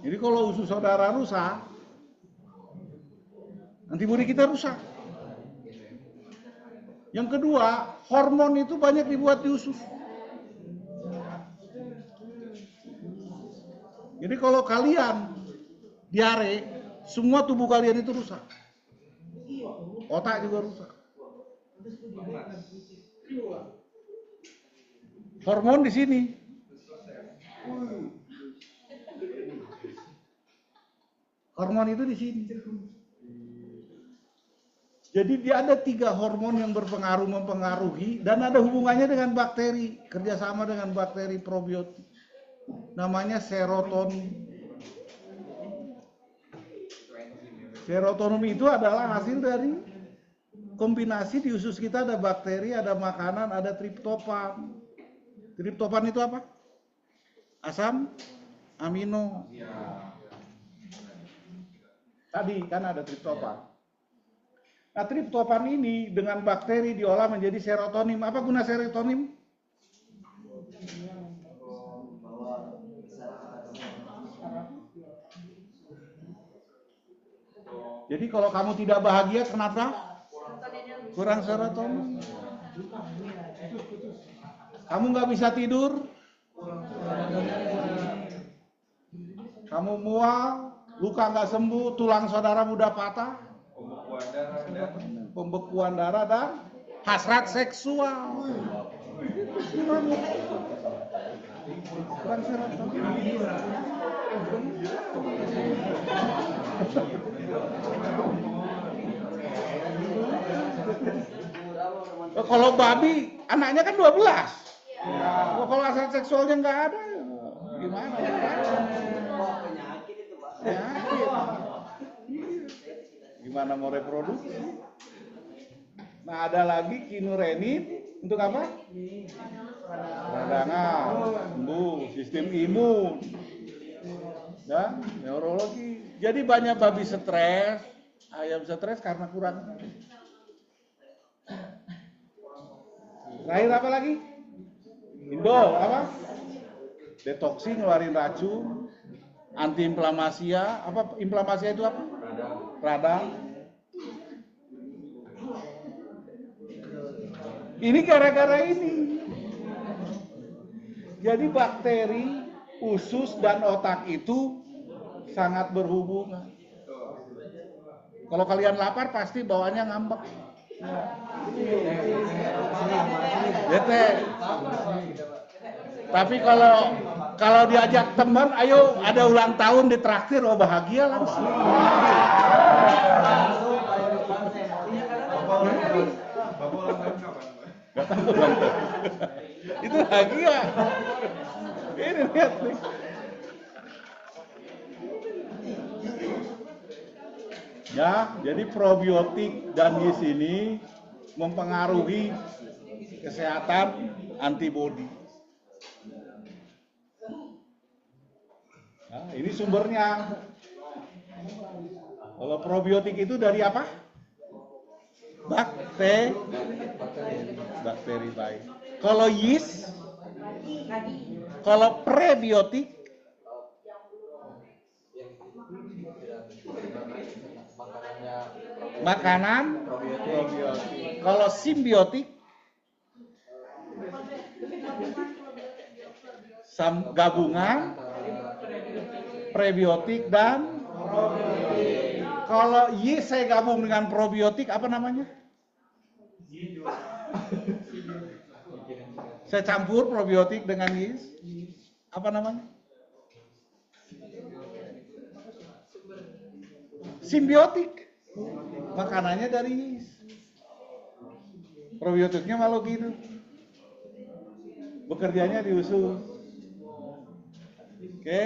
Jadi kalau usus saudara rusak, antibodi kita rusak. Yang kedua, hormon itu banyak dibuat di usus. Jadi kalau kalian diare, semua tubuh kalian itu rusak. Otak juga rusak. Hormon di sini. Hormon itu di sini. Jadi dia ada 3 hormon yang mempengaruhi dan ada hubungannya dengan bakteri, kerjasama dengan bakteri probiotik. Namanya serotonin. Serotonin itu adalah hasil dari kombinasi di usus kita, ada bakteri, ada makanan, ada triptofan. Triptofan itu apa? Asam amino. Tadi kan ada triptofan. Nah, triptofan ini dengan bakteri diolah menjadi serotonin. Apa guna serotonin? Jadi kalau kamu tidak bahagia, kenapa? Kurang serotonin. Kamu nggak bisa tidur, kamu mual, luka nggak sembuh, tulang saudara mudah patah, pembekuan darah dan hasrat seksual. Kurang serotonin. Kalau babi anaknya kan 12. Kalau hasrat seksualnya nggak ada, gimana? Penyakit itu, Pak. Gimana mau reproduksi? Nah, ada lagi kinurenin untuk apa? Peradangan, sembuh, sistem imun, dan neurologi. Jadi banyak babi stres, ayam stres karena kurang. Terakhir apa lagi? Indo apa? Detoksi, ngeluarin racun, antiinflamasia. Apa inflamasia itu apa? Radang. Ini gara-gara ini. Jadi bakteri, usus dan otak itu sangat berhubungan. Kalau kalian lapar pasti bawaannya ngambek. Bete. Tapi kalau diajak teman, ayo ada ulang tahun ditraktir, oh bahagia langsung. Gak tahu ulang tahun. Itu bahagia. Ini lihat nih. Ya, jadi probiotik dan yeast ini mempengaruhi kesehatan antibodi. Nah, ini sumbernya. Kalau probiotik itu dari apa? Bakteri baik. Kalau yeast, kalau prebiotik, makanan probiotik. Kalau simbiotik, gabungan prebiotik dan probiotik. Kalau yeast saya gabung dengan probiotik, apa namanya? Saya campur probiotik dengan yeast, apa namanya? Simbiotik. Makanannya dari yeast. Probiotiknya makhluk hidup. Bekerjanya di usus. Oke.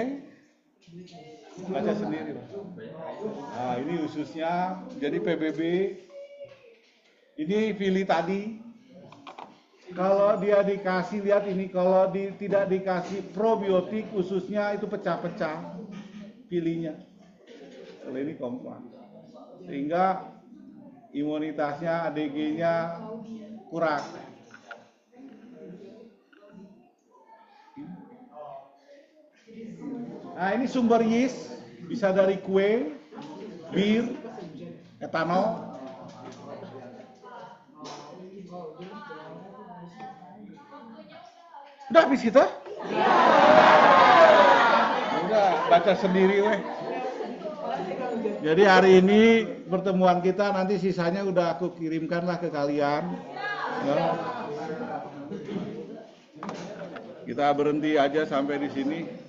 Baca sendiri, Pak. Nah, ini ususnya. Jadi PBB. Ini Fili tadi. Kalau dia dikasih, lihat ini, kalau tidak dikasih probiotik, ususnya itu pecah-pecah Filinya. Kalau ini kompak. Sehingga imunitasnya, ADG-nya kurang. Nah, ini sumber yeast, bisa dari kue, bir, etanol. Udah habis kita? Udah, baca sendiri weh. Jadi hari ini pertemuan kita, nanti sisanya udah aku kirimkanlah ke kalian. Ya. Kita berhenti aja sampai di sini.